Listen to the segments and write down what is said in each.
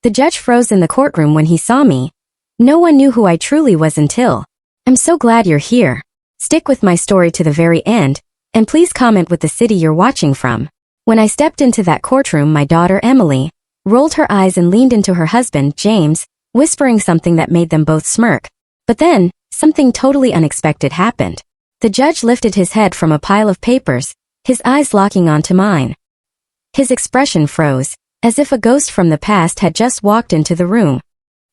The judge froze in the courtroom when he saw me. No one knew who I truly was until. I'm so glad you're here. Stick with my story to the very end, and please comment with the city you're watching from. When I stepped into that courtroom, my daughter Emily rolled her eyes and leaned into her husband, James, whispering something that made them both smirk. But then, something totally unexpected happened. The judge lifted his head from a pile of papers, his eyes locking onto mine. His expression froze, as if a ghost from the past had just walked into the room.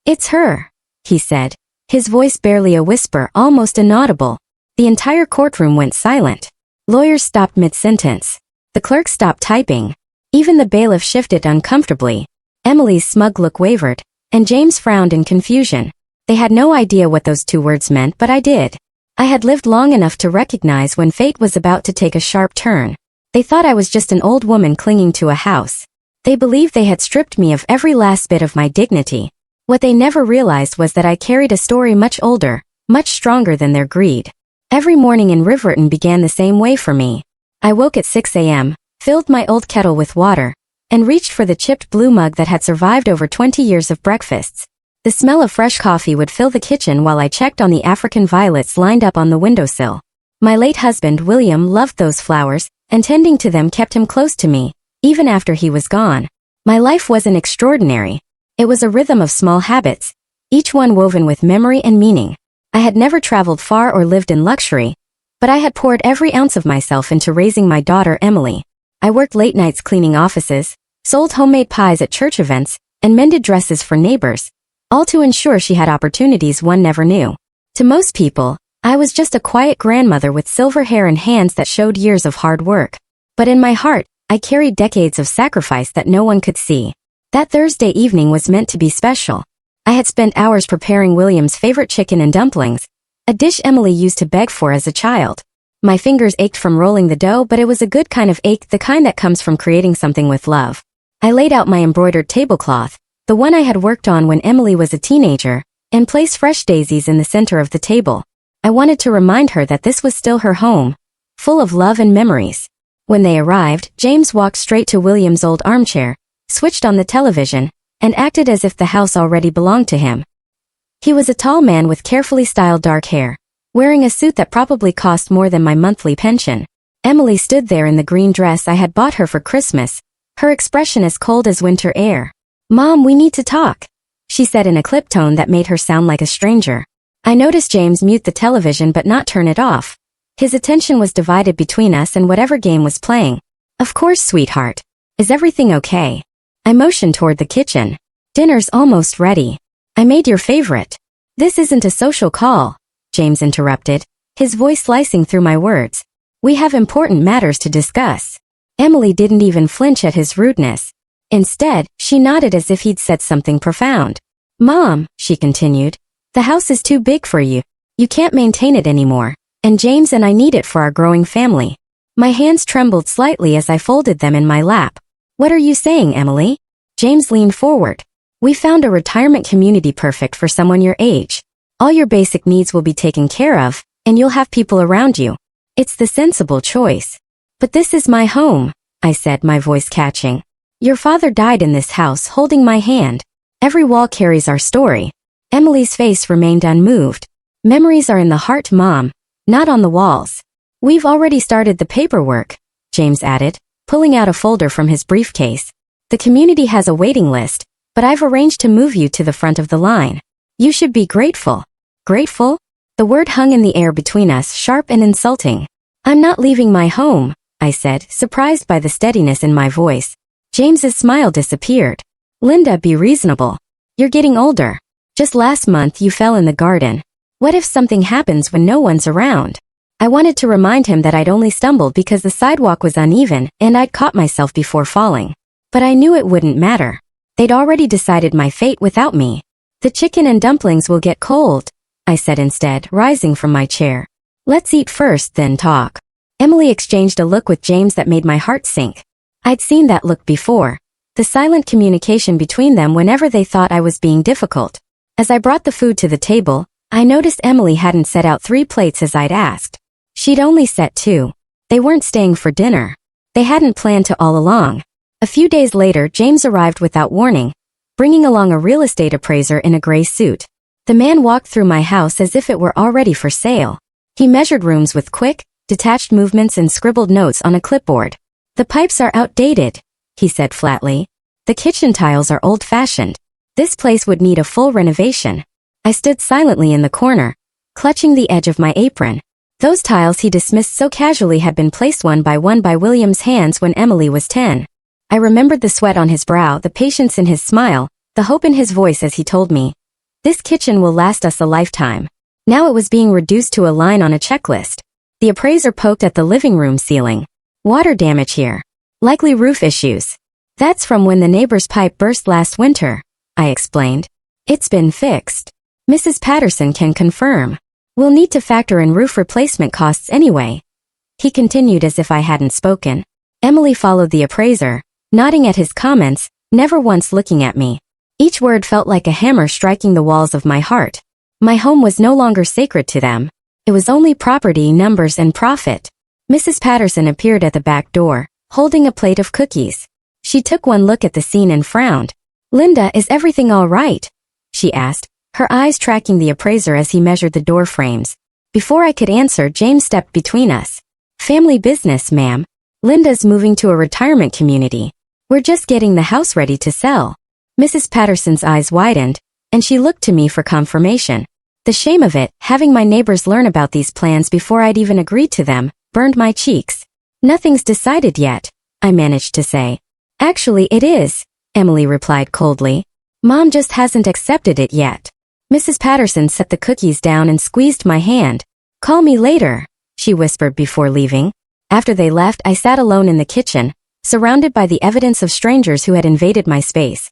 "It's her," he said, his voice barely a whisper, almost inaudible. The entire courtroom went silent. Lawyers stopped mid-sentence. The clerk stopped typing. Even the bailiff shifted uncomfortably. Emily's smug look wavered, and James frowned in confusion. They had no idea what those two words meant, but I did. I had lived long enough to recognize when fate was about to take a sharp turn. They thought I was just an old woman clinging to a house. They believed they had stripped me of every last bit of my dignity. What they never realized was that I carried a story much older, much stronger than their greed. Every morning in Riverton began the same way for me. I woke at 6 a.m., filled my old kettle with water, and reached for the chipped blue mug that had survived over 20 years of breakfasts. The smell of fresh coffee would fill the kitchen while I checked on the African violets lined up on the windowsill. My late husband, William, loved those flowers, and tending to them kept him close to me, even after he was gone. My life wasn't extraordinary. It was a rhythm of small habits, each one woven with memory and meaning. I had never traveled far or lived in luxury, but I had poured every ounce of myself into raising my daughter Emily. I worked late nights cleaning offices, sold homemade pies at church events, and mended dresses for neighbors, all to ensure she had opportunities one never knew. To most people, I was just a quiet grandmother with silver hair and hands that showed years of hard work. But in my heart, I carried decades of sacrifice that no one could see. That Thursday evening was meant to be special. I had spent hours preparing William's favorite chicken and dumplings, a dish Emily used to beg for as a child. My fingers ached from rolling the dough, but it was a good kind of ache, the kind that comes from creating something with love. I laid out my embroidered tablecloth, the one I had worked on when Emily was a teenager, and placed fresh daisies in the center of the table. I wanted to remind her that this was still her home, full of love and memories. When they arrived, James walked straight to William's old armchair, switched on the television, and acted as if the house already belonged to him. He was a tall man with carefully styled dark hair, wearing a suit that probably cost more than my monthly pension. Emily stood there in the green dress I had bought her for Christmas, her expression as cold as winter air. "Mom, we need to talk," she said in a clipped tone that made her sound like a stranger. I noticed James mute the television but not turn it off. His attention was divided between us and whatever game was playing. "Of course, sweetheart. Is everything okay?" I motioned toward the kitchen. "Dinner's almost ready. I made your favorite." "This isn't a social call," James interrupted, his voice slicing through my words. "We have important matters to discuss." Emily didn't even flinch at his rudeness. Instead, she nodded as if he'd said something profound. "Mom," she continued, "the house is too big for you. You can't maintain it anymore, and James and I need it for our growing family." My hands trembled slightly as I folded them in my lap. "What are you saying, Emily?" James leaned forward. "We found a retirement community perfect for someone your age. All your basic needs will be taken care of, and you'll have people around you. It's the sensible choice." "But this is my home," I said, my voice catching. "Your father died in this house holding my hand. Every wall carries our story." Emily's face remained unmoved. "Memories are in the heart, Mom, not on the walls." "We've already started the paperwork," James added, pulling out a folder from his briefcase. "The community has a waiting list, but I've arranged to move you to the front of the line. You should be grateful." "Grateful?" The word hung in the air between us, sharp and insulting. "I'm not leaving my home," I said, surprised by the steadiness in my voice. James's smile disappeared. "Linda, be reasonable. You're getting older. Just last month you fell in the garden. What if something happens when no one's around?" I wanted to remind him that I'd only stumbled because the sidewalk was uneven and I'd caught myself before falling. But I knew it wouldn't matter. They'd already decided my fate without me. "The chicken and dumplings will get cold," I said instead, rising from my chair. "Let's eat first, then talk." Emily exchanged a look with James that made my heart sink. I'd seen that look before. The silent communication between them whenever they thought I was being difficult. As I brought the food to the table, I noticed Emily hadn't set out 3 plates as I'd asked. She'd only set 2. They weren't staying for dinner. They hadn't planned to all along. A few days later, James arrived without warning, bringing along a real estate appraiser in a gray suit. The man walked through my house as if it were already for sale. He measured rooms with quick, detached movements and scribbled notes on a clipboard. "The pipes are outdated," he said flatly. "The kitchen tiles are old-fashioned. This place would need a full renovation." I stood silently in the corner, clutching the edge of my apron. Those tiles he dismissed so casually had been placed one by William's hands when Emily was 10. I remembered the sweat on his brow, the patience in his smile, the hope in his voice as he told me, "This kitchen will last us a lifetime." Now it was being reduced to a line on a checklist. The appraiser poked at the living room ceiling. "Water damage here. Likely roof issues." "That's from when the neighbor's pipe burst last winter," I explained. "It's been fixed. Mrs. Patterson can confirm. We'll need to factor in roof replacement costs anyway." He continued as if I hadn't spoken. Emily followed the appraiser, nodding at his comments, never once looking at me. Each word felt like a hammer striking the walls of my heart. My home was no longer sacred to them. It was only property, numbers, and profit. Mrs. Patterson appeared at the back door, holding a plate of cookies. She took one look at the scene and frowned. "Linda, is everything all right?" she asked, her eyes tracking the appraiser as he measured the door frames. Before I could answer, James stepped between us. "Family business, ma'am. Linda's moving to a retirement community. We're just getting the house ready to sell." Mrs. Patterson's eyes widened, and she looked to me for confirmation. The shame of it, having my neighbors learn about these plans before I'd even agreed to them, burned my cheeks. "Nothing's decided yet," I managed to say. "Actually, it is," Emily replied coldly. "Mom just hasn't accepted it yet." Mrs. Patterson set the cookies down and squeezed my hand. "Call me later," she whispered before leaving. After they left, I sat alone in the kitchen, surrounded by the evidence of strangers who had invaded my space.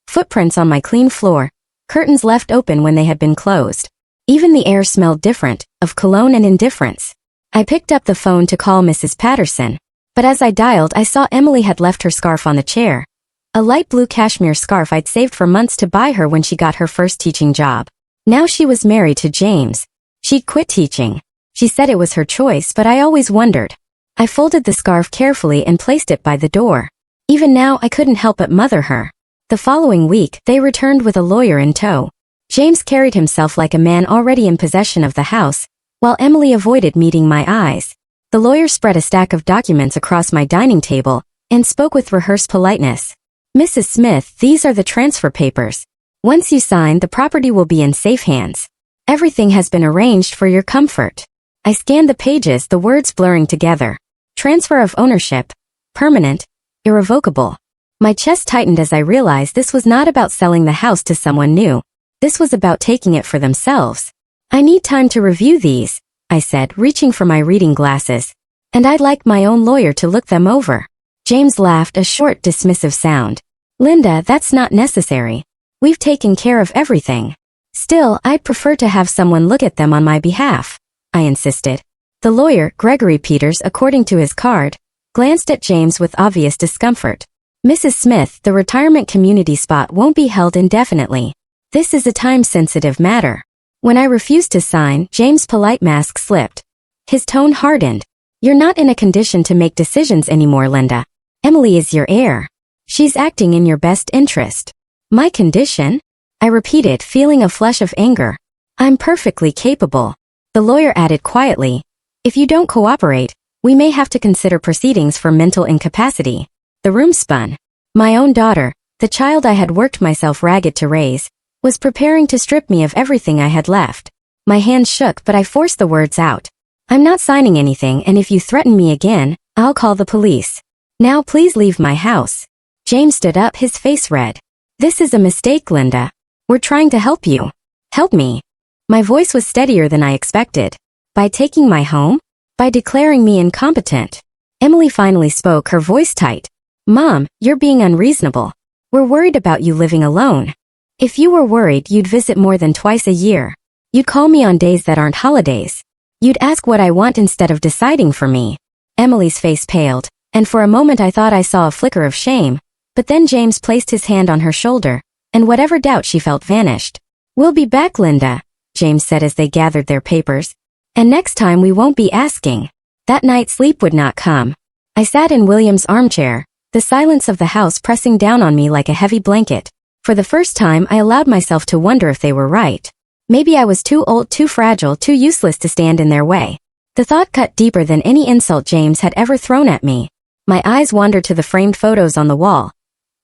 Footprints on my clean floor, curtains left open when they had been closed. Even the air smelled different, of cologne and indifference. I picked up the phone to call Mrs. Patterson, but as I dialed, I saw Emily had left her scarf on the chair. A light blue cashmere scarf I'd saved for months to buy her when she got her first teaching job. Now she was married to James. She'd quit teaching. She said it was her choice, but I always wondered. I folded the scarf carefully and placed it by the door. Even now, I couldn't help but mother her. The following week, they returned with a lawyer in tow. James carried himself like a man already in possession of the house, while Emily avoided meeting my eyes. The lawyer spread a stack of documents across my dining table and spoke with rehearsed politeness. "Mrs. Smith, these are the transfer papers. Once you sign, the property will be in safe hands. Everything has been arranged for your comfort." I scanned the pages, the words blurring together. Transfer of ownership. Permanent. Irrevocable. My chest tightened as I realized this was not about selling the house to someone new. This was about taking it for themselves. "I need time to review these," I said, reaching for my reading glasses. "And I'd like my own lawyer to look them over." James laughed, a short, dismissive sound. "Linda, that's not necessary. We've taken care of everything." "Still, I'd prefer to have someone look at them on my behalf," I insisted. The lawyer, Gregory Peters, according to his card, glanced at James with obvious discomfort. "Mrs. Smith, the retirement community spot won't be held indefinitely. This is a time-sensitive matter." When I refused to sign, James' polite mask slipped. His tone hardened. "You're not in a condition to make decisions anymore, Linda. Emily is your heir. She's acting in your best interest." "My condition?" I repeated, feeling a flush of anger. "I'm perfectly capable." The lawyer added quietly, "If you don't cooperate, we may have to consider proceedings for mental incapacity." The room spun. My own daughter, the child I had worked myself ragged to raise, was preparing to strip me of everything I had left. My hands shook, but I forced the words out. "I'm not signing anything, and if you threaten me again, I'll call the police. Now please leave my house." James stood up, his face red. "This is a mistake, Linda. We're trying to help you." "Help me?" My voice was steadier than I expected. "By taking my home? By declaring me incompetent?" Emily finally spoke, her voice tight. "Mom, you're being unreasonable. We're worried about you living alone. If you were worried, you'd visit more than twice a year. You'd call me on days that aren't holidays. You'd ask what I want instead of deciding for me." Emily's face paled, and for a moment I thought I saw a flicker of shame, but then James placed his hand on her shoulder, and whatever doubt she felt vanished. "We'll be back, Linda," James said as they gathered their papers. "And next time we won't be asking." That night sleep would not come. I sat in William's armchair, the silence of the house pressing down on me like a heavy blanket. For the first time, I allowed myself to wonder if they were right. Maybe I was too old, too fragile, too useless to stand in their way. The thought cut deeper than any insult James had ever thrown at me. My eyes wandered to the framed photos on the wall.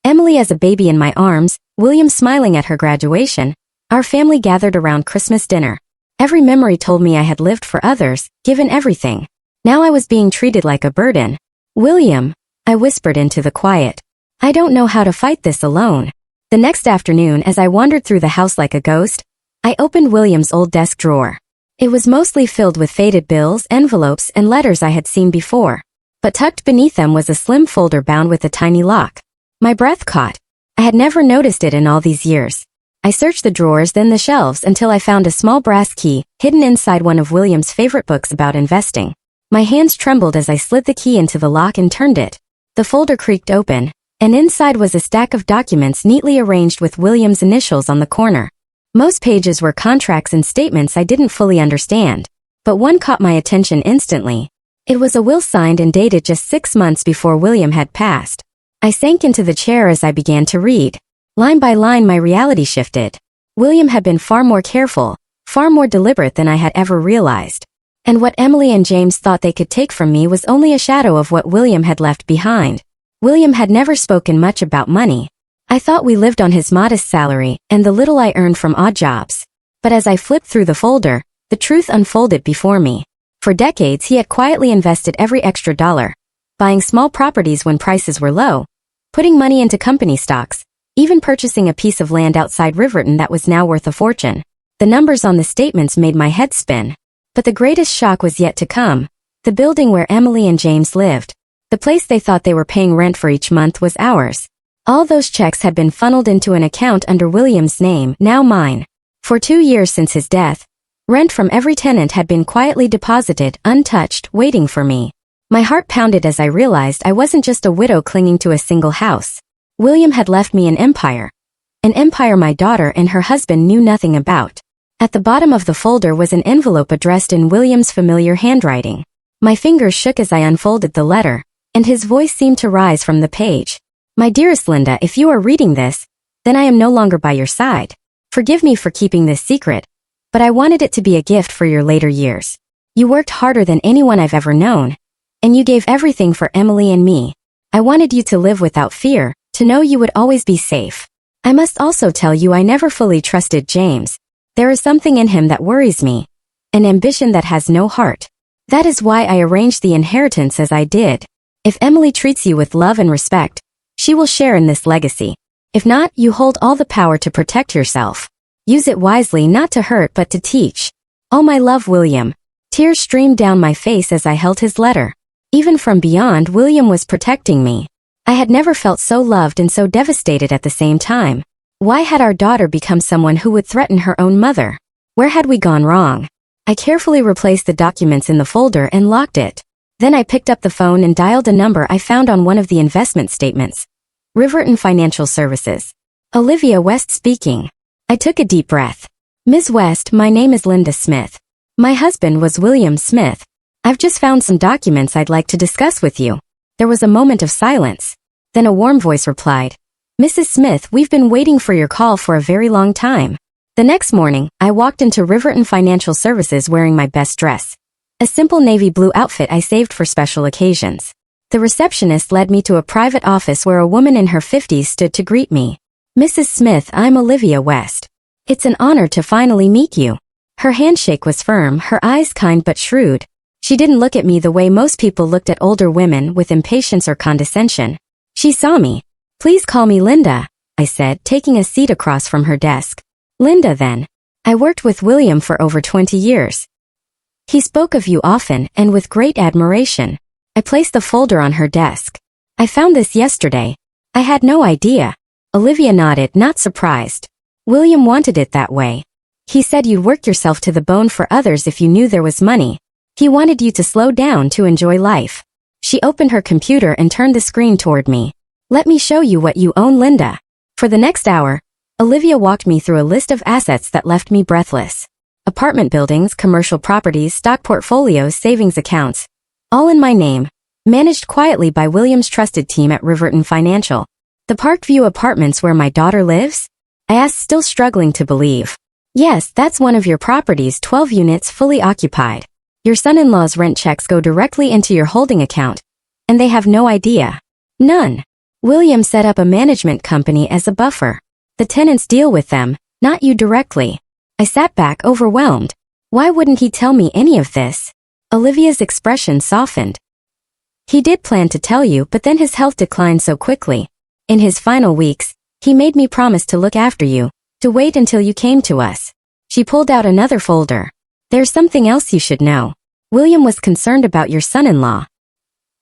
Emily as a baby in my arms, William smiling at her graduation, our family gathered around Christmas dinner. Every memory told me I had lived for others, given everything. Now I was being treated like a burden. William, I whispered into the quiet. I don't know how to fight this alone. The next afternoon, as I wandered through the house like a ghost, I opened William's old desk drawer. It was mostly filled with faded bills, envelopes, and letters I had seen before. But tucked beneath them was a slim folder bound with a tiny lock. My breath caught. I had never noticed it in all these years. I searched the drawers, then the shelves, until I found a small brass key, hidden inside one of William's favorite books about investing. My hands trembled as I slid the key into the lock and turned it. The folder creaked open, and inside was a stack of documents neatly arranged with William's initials on the corner. Most pages were contracts and statements I didn't fully understand, but one caught my attention instantly. It was a will signed and dated just 6 months before William had passed. I sank into the chair as I began to read. Line by line, my reality shifted. William had been far more careful, far more deliberate than I had ever realized. And what Emily and James thought they could take from me was only a shadow of what William had left behind. William had never spoken much about money. I thought we lived on his modest salary and the little I earned from odd jobs. But as I flipped through the folder, the truth unfolded before me. For decades, he had quietly invested every extra dollar, buying small properties when prices were low, putting money into company stocks, even purchasing a piece of land outside Riverton that was now worth a fortune. The numbers on the statements made my head spin. But the greatest shock was yet to come. The building where Emily and James lived, the place they thought they were paying rent for each month, was ours. All those checks had been funneled into an account under William's name, now mine. For 2 years since his death, rent from every tenant had been quietly deposited, untouched, waiting for me. My heart pounded as I realized I wasn't just a widow clinging to a single house. William had left me an empire my daughter and her husband knew nothing about. At the bottom of the folder was an envelope addressed in William's familiar handwriting. My fingers shook as I unfolded the letter, and his voice seemed to rise from the page. My dearest Linda, if you are reading this, then I am no longer by your side. Forgive me for keeping this secret, but I wanted it to be a gift for your later years. You worked harder than anyone I've ever known, and you gave everything for Emily and me. I wanted you to live without fear, to know you would always be safe. I must also tell you I never fully trusted James. There is something in him that worries me, an ambition that has no heart. That is why I arranged the inheritance as I did. If Emily treats you with love and respect, she will share in this legacy. If not, you hold all the power to protect yourself. Use it wisely, not to hurt but to teach. All my love, William. Tears streamed down my face as I held his letter. Even from beyond, William was protecting me. I had never felt so loved and so devastated at the same time. Why had our daughter become someone who would threaten her own mother? Where had we gone wrong? I carefully replaced the documents in the folder and locked it. Then I picked up the phone and dialed a number I found on one of the investment statements. Riverton Financial Services. Olivia West speaking. I took a deep breath. Ms. West, my name is Linda Smith. My husband was William Smith. I've just found some documents I'd like to discuss with you. There was a moment of silence. Then a warm voice replied, Mrs. Smith, we've been waiting for your call for a very long time. The next morning, I walked into Riverton Financial Services wearing my best dress. A simple navy blue outfit I saved for special occasions. The receptionist led me to a private office where a woman in her 50s stood to greet me. Mrs. Smith, I'm Olivia West. It's an honor to finally meet you. Her handshake was firm, her eyes kind but shrewd. She didn't look at me the way most people looked at older women, with impatience or condescension. She saw me. Please call me Linda, I said, taking a seat across from her desk. Linda, then. I worked with William for over 20 years. He spoke of you often and with great admiration. I placed the folder on her desk. I found this yesterday. I had no idea. Olivia nodded, not surprised. William wanted it that way. He said you'd work yourself to the bone for others if you knew there was money. He wanted you to slow down to enjoy life. She opened her computer and turned the screen toward me. Let me show you what you own, Linda. For the next hour, Olivia walked me through a list of assets that left me breathless. Apartment buildings, commercial properties, stock portfolios, savings accounts. All in my name, managed quietly by William's trusted team at Riverton Financial. The Parkview Apartments where my daughter lives? I asked, still struggling to believe. Yes, that's one of your properties, 12 units fully occupied. Your son-in-law's rent checks go directly into your holding account, and they have no idea. None. William set up a management company as a buffer. The tenants deal with them, not you directly. I sat back overwhelmed. Why wouldn't he tell me any of this? Olivia's expression softened. He did plan to tell you, but then his health declined so quickly. In his final weeks, he made me promise to look after you, to wait until you came to us. She pulled out another folder. There's something else you should know. William was concerned about your son-in-law.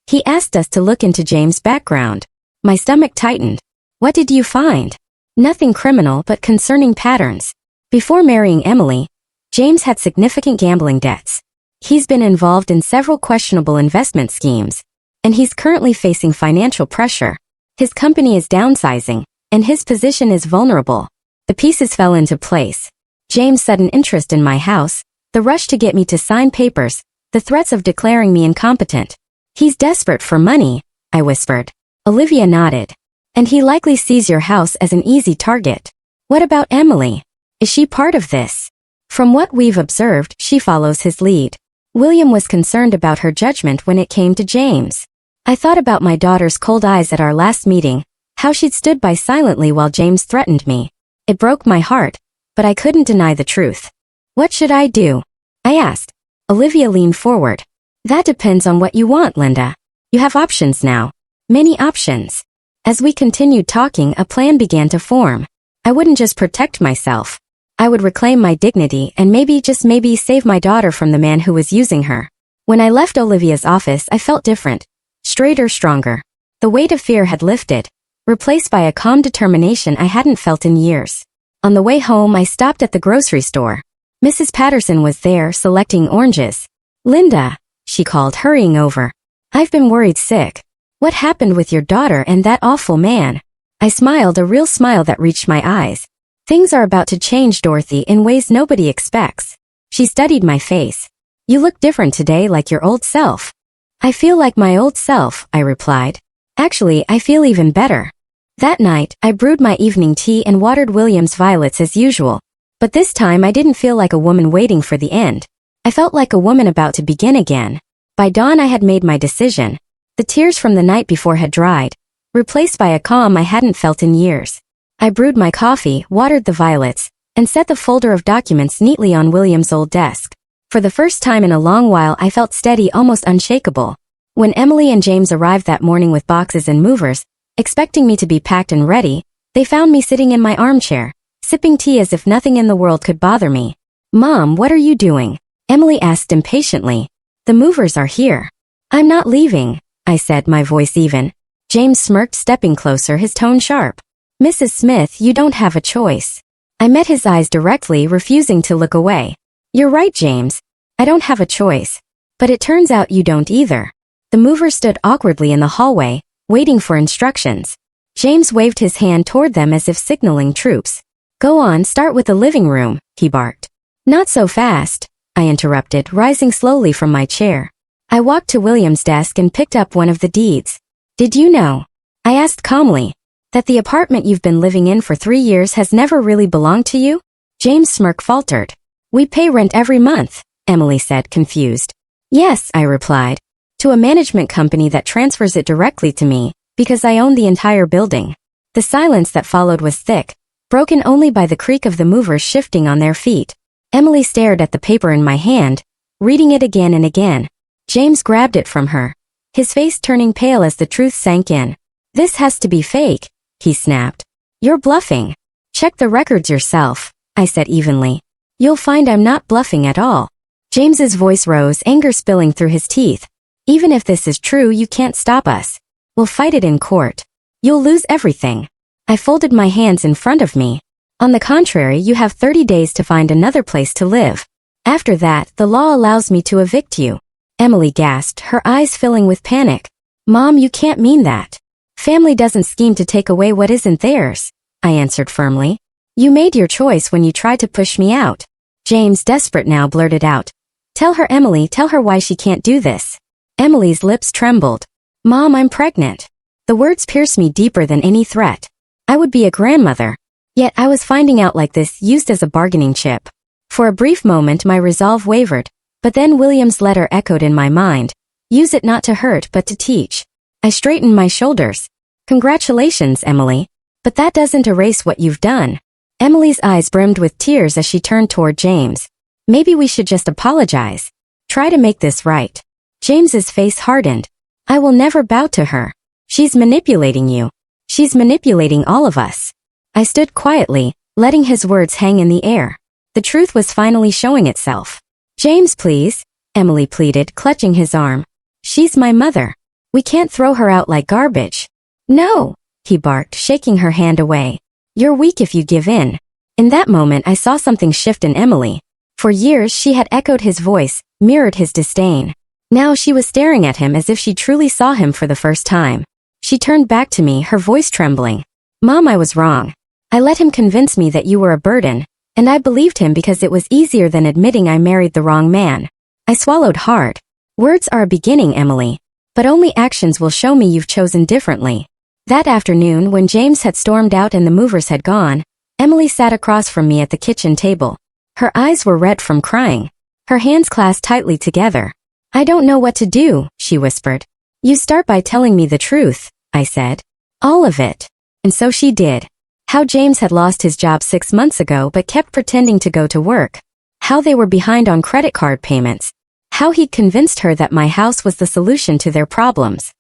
He asked us to look into James' background. My stomach tightened. What did you find? Nothing criminal, but concerning patterns. Before marrying Emily, James had significant gambling debts. He's been involved in several questionable investment schemes, and he's currently facing financial pressure. His company is downsizing, and his position is vulnerable. The pieces fell into place. James' sudden interest in my house, the rush to get me to sign papers, the threats of declaring me incompetent. He's desperate for money, I whispered. Olivia nodded. And he likely sees your house as an easy target. What about Emily? Is she part of this? From what we've observed, she follows his lead. William was concerned about her judgment when it came to James. I thought about my daughter's cold eyes at our last meeting, how she'd stood by silently while James threatened me. It broke my heart, but I couldn't deny the truth. What should I do? I asked. Olivia leaned forward. That depends on what you want, Linda. You have options now. Many options. As we continued talking, a plan began to form. I wouldn't just protect myself. I would reclaim my dignity and maybe, just maybe, save my daughter from the man who was using her. When I left Olivia's office, I felt different. Straighter, stronger. The weight of fear had lifted, replaced by a calm determination I hadn't felt in years. On the way home, I stopped at the grocery store. Mrs. Patterson was there, selecting oranges. Linda, she called, hurrying over. I've been worried sick. What happened with your daughter and that awful man? I smiled, a real smile that reached my eyes. Things are about to change, Dorothy, in ways nobody expects. She studied my face. You look different today, like your old self. I feel like my old self, I replied. Actually, I feel even better. That night, I brewed my evening tea and watered William's violets as usual. But this time I didn't feel like a woman waiting for the end. I felt like a woman about to begin again. By dawn I had made my decision. The tears from the night before had dried, replaced by a calm I hadn't felt in years. I brewed my coffee, watered the violets, and set the folder of documents neatly on William's old desk. For the first time in a long while I felt steady, almost unshakable. When Emily and James arrived that morning with boxes and movers, expecting me to be packed and ready, they found me sitting in my armchair, sipping tea as if nothing in the world could bother me. Mom, what are you doing? Emily asked impatiently. The movers are here. I'm not leaving, I said, my voice even. James smirked, stepping closer, his tone sharp. Mrs. Smith, you don't have a choice. I met his eyes directly, refusing to look away. You're right, James. I don't have a choice. But it turns out you don't either. The mover stood awkwardly in the hallway, waiting for instructions. James waved his hand toward them as if signaling troops. Go on, start with the living room, he barked. Not so fast, I interrupted, rising slowly from my chair. I walked to William's desk and picked up one of the deeds. Did you know? I asked calmly. That the apartment you've been living in for 3 years has never really belonged to you? James' smirk faltered. We pay rent every month, Emily said, confused. Yes, I replied. To a management company that transfers it directly to me, because I own the entire building. The silence that followed was thick, broken only by the creak of the movers shifting on their feet. Emily stared at the paper in my hand, reading it again and again. James grabbed it from her, his face turning pale as the truth sank in. This has to be fake, he snapped. You're bluffing. Check the records yourself, I said evenly. You'll find I'm not bluffing at all. James's voice rose, anger spilling through his teeth. Even if this is true, you can't stop us. We'll fight it in court. You'll lose everything. I folded my hands in front of me. On the contrary, you have 30 days to find another place to live. After that, the law allows me to evict you. Emily gasped, her eyes filling with panic. Mom, you can't mean that. Family doesn't scheme to take away what isn't theirs, I answered firmly. You made your choice when you tried to push me out. James, desperate now, blurted out. Tell her, Emily, tell her why she can't do this. Emily's lips trembled. Mom, I'm pregnant. The words pierced me deeper than any threat. I would be a grandmother. Yet I was finding out like this, used as a bargaining chip. For a brief moment my resolve wavered, but then William's letter echoed in my mind. Use it not to hurt but to teach. I straightened my shoulders. Congratulations, Emily. But that doesn't erase what you've done. Emily's eyes brimmed with tears as she turned toward James. Maybe we should just apologize. Try to make this right. James's face hardened. I will never bow to her. She's manipulating you. She's manipulating all of us. I stood quietly, letting his words hang in the air. The truth was finally showing itself. James, please, Emily pleaded, clutching his arm. She's my mother. We can't throw her out like garbage. No, he barked, shaking her hand away. You're weak if you give in. In that moment I saw something shift in Emily. For years she had echoed his voice, mirrored his disdain. Now she was staring at him as if she truly saw him for the first time. She turned back to me, her voice trembling. Mom, I was wrong. I let him convince me that you were a burden, and I believed him because it was easier than admitting I married the wrong man. I swallowed hard. Words are a beginning, Emily, but only actions will show me you've chosen differently. That afternoon, when James had stormed out and the movers had gone, Emily sat across from me at the kitchen table. Her eyes were red from crying. Her hands clasped tightly together. I don't know what to do, she whispered. You start by telling me the truth, I said. All of it. And so she did. How James had lost his job 6 months ago but kept pretending to go to work. How they were behind on credit card payments. How he'd convinced her that my house was the solution to their problems.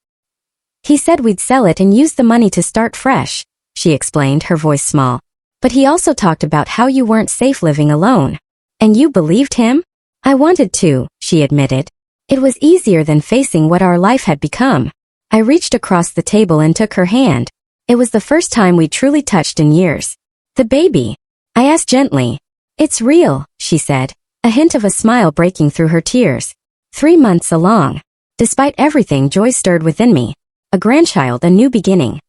He said we'd sell it and use the money to start fresh, she explained, her voice small. But he also talked about how you weren't safe living alone. And you believed him? I wanted to, she admitted. It was easier than facing what our life had become. I reached across the table and took her hand. It was the first time we'd truly touched in years. The baby? I asked gently. It's real, she said, a hint of a smile breaking through her tears. 3 months along. Despite everything, joy stirred within me. A grandchild, a new beginning.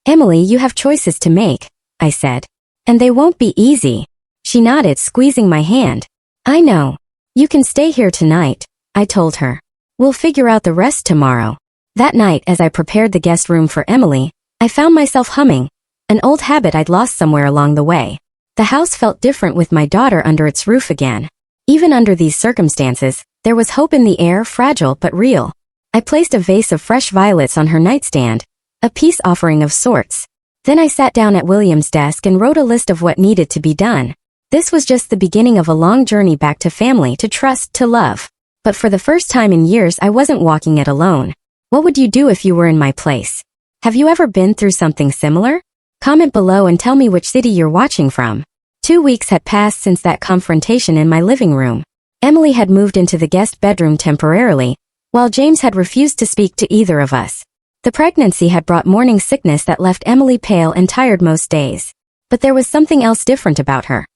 Emily, you have choices to make, I said. And they won't be easy. She nodded, squeezing my hand. I know. You can stay here tonight, I told her. We'll figure out the rest tomorrow. That night, as I prepared the guest room for Emily, I found myself humming, an old habit I'd lost somewhere along the way. The house felt different with my daughter under its roof again. Even under these circumstances, there was hope in the air, fragile but real. I placed a vase of fresh violets on her nightstand, a peace offering of sorts. Then I sat down at William's desk and wrote a list of what needed to be done. This was just the beginning of a long journey back to family, to trust, to love. But for the first time in years, I wasn't walking it alone. What would you do if you were in my place? Have you ever been through something similar? Comment below and tell me which city you're watching from. 2 weeks had passed since that confrontation in my living room. Emily had moved into the guest bedroom temporarily, while James had refused to speak to either of us. The pregnancy had brought morning sickness that left Emily pale and tired most days. But there was something else different about her.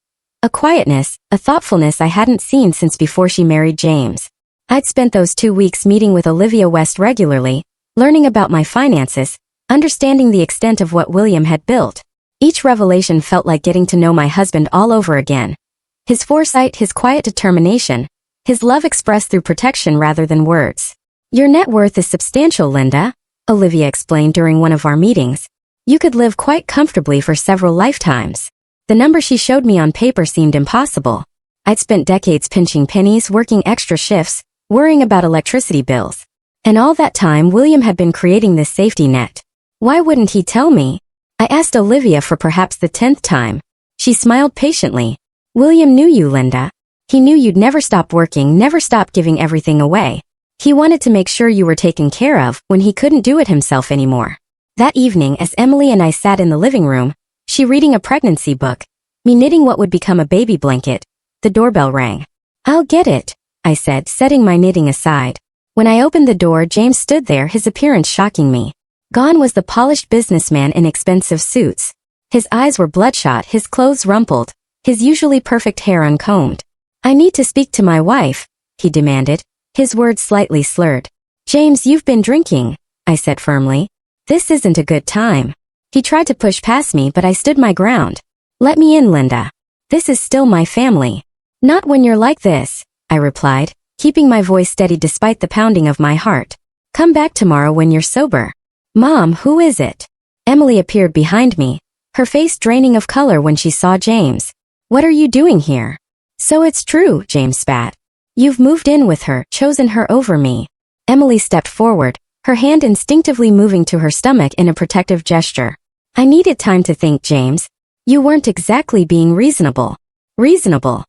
A quietness, a thoughtfulness I hadn't seen since before she married James. I'd spent those 2 weeks meeting with Olivia West regularly, learning about my finances, understanding the extent of what William had built. Each revelation felt like getting to know my husband all over again. His foresight, his quiet determination, his love expressed through protection rather than words. Your net worth is substantial, Linda, Olivia explained during one of our meetings. You could live quite comfortably for several lifetimes. The number she showed me on paper seemed impossible. I'd spent decades pinching pennies, working extra shifts, worrying about electricity bills. And all that time William had been creating this safety net. Why wouldn't he tell me? I asked Olivia for perhaps the 10th time. She smiled patiently. William knew you, Linda. He knew you'd never stop working, never stop giving everything away. He wanted to make sure you were taken care of when he couldn't do it himself anymore. That evening, as Emily and I sat in the living room, she reading a pregnancy book, me knitting what would become a baby blanket, the doorbell rang. I'll get it, I said, setting my knitting aside. When I opened the door, James stood there, his appearance shocking me. Gone was the polished businessman in expensive suits. His eyes were bloodshot, his clothes rumpled, his usually perfect hair uncombed. I need to speak to my wife, he demanded, his words slightly slurred. James, you've been drinking, I said firmly. This isn't a good time. He tried to push past me, but I stood my ground. Let me in, Linda. This is still my family. Not when you're like this, I replied, keeping my voice steady despite the pounding of my heart. Come back tomorrow when you're sober. Mom, who is it? Emily appeared behind me, her face draining of color when she saw James. "What are you doing here?" "So it's true," James spat. "You've moved in with her, chosen her over me." Emily stepped forward, her hand instinctively moving to her stomach in a protective gesture. "I needed time to think, James. You weren't exactly being reasonable." "Reasonable?"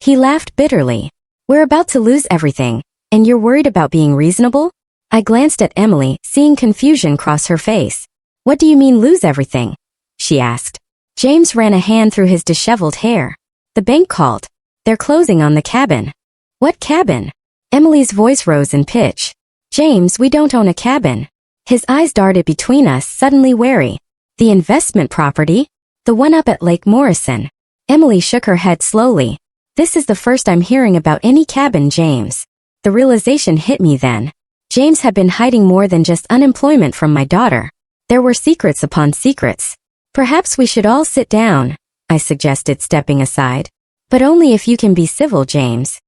He laughed bitterly. "We're about to lose everything, and you're worried about being reasonable?" I glanced at Emily, seeing confusion cross her face. "What do you mean lose everything?" she asked. James ran a hand through his disheveled hair. "The bank called. They're closing on the cabin." "What cabin?" Emily's voice rose in pitch. "James, we don't own a cabin." His eyes darted between us, suddenly wary. "The investment property? The one up at Lake Morrison." Emily shook her head slowly. "This is the first I'm hearing about any cabin, James." The realization hit me then. James had been hiding more than just unemployment from my daughter. There were secrets upon secrets. "Perhaps we should all sit down," I suggested, stepping aside. "But only if you can be civil, James."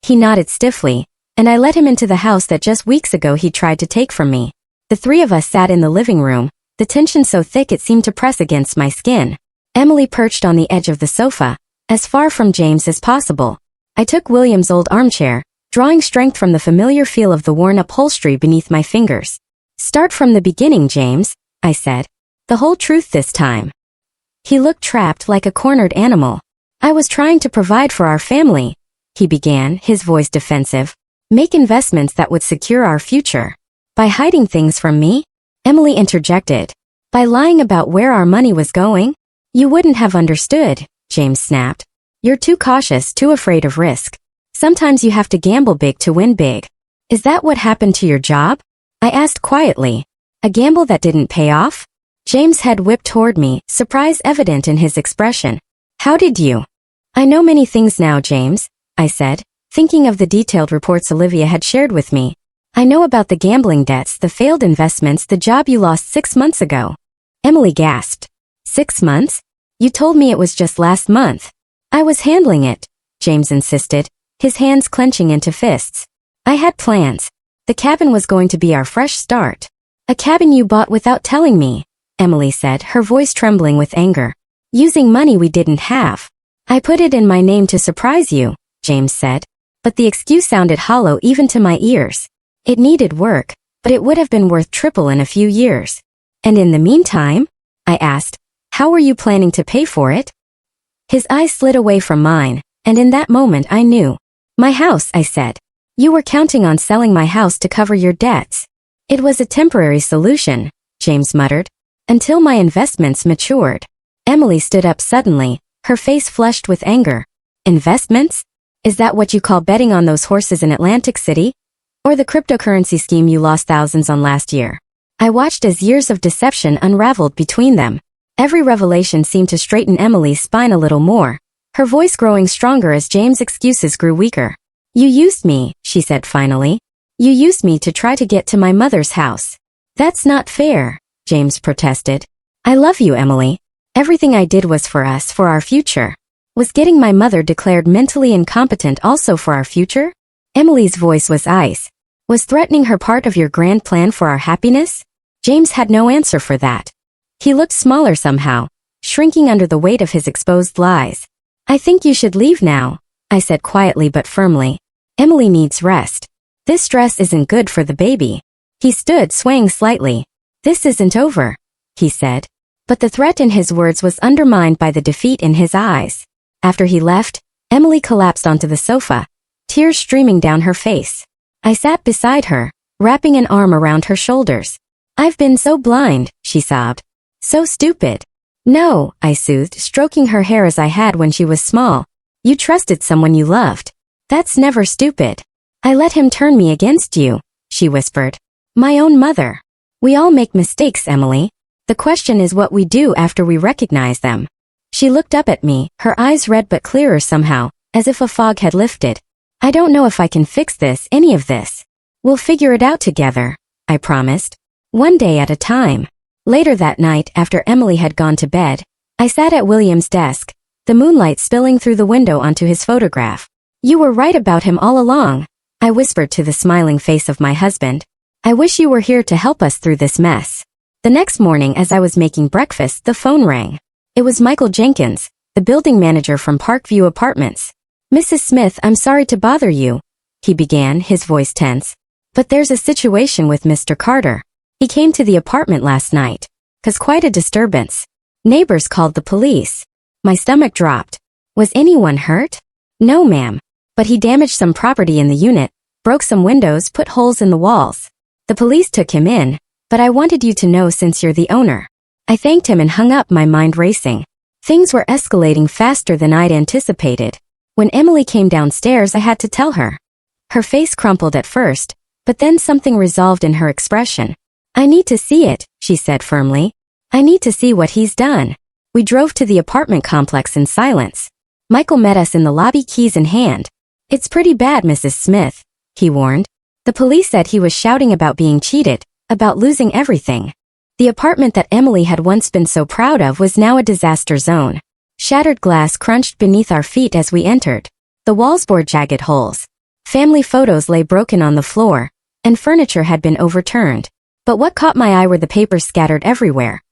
He nodded stiffly, and I let him into the house that just weeks ago he tried to take from me. The three of us sat in the living room, the tension so thick it seemed to press against my skin. Emily perched on the edge of the sofa, as far from James as possible. I took William's old armchair, drawing strength from the familiar feel of the worn upholstery beneath my fingers. "Start from the beginning, James," I said. "The whole truth this time." He looked trapped, like a cornered animal. "I was trying to provide for our family," he began, his voice defensive. "Make investments that would secure our future." "By hiding things from me?" Emily interjected. "By lying about where our money was going?" "You wouldn't have understood," James snapped. "You're too cautious, too afraid of risk. Sometimes you have to gamble big to win big." "Is that what happened to your job?" I asked quietly. "A gamble that didn't pay off?" James' head whipped toward me, surprise evident in his expression. "How did you?" "I know many things now, James," I said, thinking of the detailed reports Olivia had shared with me. "I know about the gambling debts, the failed investments, the job you lost 6 months ago." Emily gasped. 6 months? You told me it was just last month." "I was handling it," James insisted, his hands clenching into fists. "I had plans. The cabin was going to be our fresh start." "A cabin you bought without telling me," Emily said, her voice trembling with anger. "Using money we didn't have." "I put it in my name to surprise you," James said. But the excuse sounded hollow even to my ears. It needed work, but it would have been worth triple in a few years. "And in the meantime?" I asked. "How were you planning to pay for it?" His eyes slid away from mine, and in that moment I knew. "My house," I said. "You were counting on selling my house to cover your debts." "It was a temporary solution," James muttered, "until my investments matured." Emily stood up suddenly, her face flushed with anger. "Investments? Is that what you call betting on those horses in Atlantic City? Or the cryptocurrency scheme you lost thousands on last year?" I watched as years of deception unraveled between them. Every revelation seemed to straighten Emily's spine a little more, her voice growing stronger as James' excuses grew weaker. "You used me," she said finally. "You used me to try to get to my mother's house." "That's not fair," James protested. "I love you, Emily. Everything I did was for us, for our future." "Was getting my mother declared mentally incompetent also for our future?" Emily's voice was ice. "Was threatening her part of your grand plan for our happiness?" James had no answer for that. He looked smaller somehow, shrinking under the weight of his exposed lies. "I think you should leave now," I said quietly but firmly. "Emily needs rest. This stress isn't good for the baby." He stood, swaying slightly. "This isn't over," he said. But the threat in his words was undermined by the defeat in his eyes. After he left, Emily collapsed onto the sofa, tears streaming down her face. I sat beside her, wrapping an arm around her shoulders. "I've been so blind," she sobbed. "So stupid." "No," I soothed, stroking her hair as I had when she was small. "You trusted someone you loved. That's never stupid." "I let him turn me against you," she whispered. "My own mother." "We all make mistakes, Emily. The question is what we do after we recognize them." She looked up at me, her eyes red but clearer somehow, as if a fog had lifted. "I don't know if I can fix this, any of this. We'll figure it out together," I promised. "One day at a time." Later that night, after Emily had gone to bed, I sat at William's desk, the moonlight spilling through the window onto his photograph. "You were right about him all along," I whispered to the smiling face of my husband. "I wish you were here to help us through this mess." The next morning as I was making breakfast, the phone rang. It was Michael Jenkins, the building manager from Parkview Apartments. "Mrs. Smith, I'm sorry to bother you," he began, his voice tense. "But there's a situation with Mr. Carter. He came to the apartment last night. 'Cause quite a disturbance. Neighbors called the police." My stomach dropped. "Was anyone hurt?" "No, ma'am. But he damaged some property in the unit, broke some windows, put holes in the walls. The police took him in, but I wanted you to know since you're the owner." I thanked him and hung up, my mind racing. Things were escalating faster than I'd anticipated. When Emily came downstairs, I had to tell her. Her face crumpled at first, but then something resolved in her expression. "I need to see it," she said firmly. "I need to see what he's done." We drove to the apartment complex in silence. Michael met us in the lobby, keys in hand. "It's pretty bad, Mrs. Smith," he warned. "The police said he was shouting about being cheated, about losing everything." The apartment that Emily had once been so proud of was now a disaster zone. Shattered glass crunched beneath our feet as we entered. The walls bore jagged holes. Family photos lay broken on the floor, and furniture had been overturned. But what caught my eye were the papers scattered everywhere.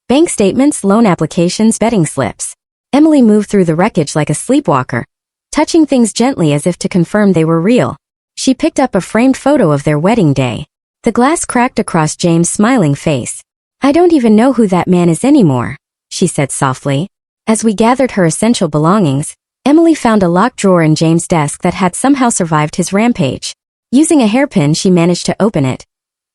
Bank statements, loan applications, betting slips. Emily moved through the wreckage like a sleepwalker, touching things gently as if to confirm they were real. She picked up a framed photo of their wedding day. The glass cracked across James' smiling face. "I don't even know who that man is anymore," she said softly. As we gathered her essential belongings, Emily found a locked drawer in James' desk that had somehow survived his rampage. Using a hairpin, she managed to open it.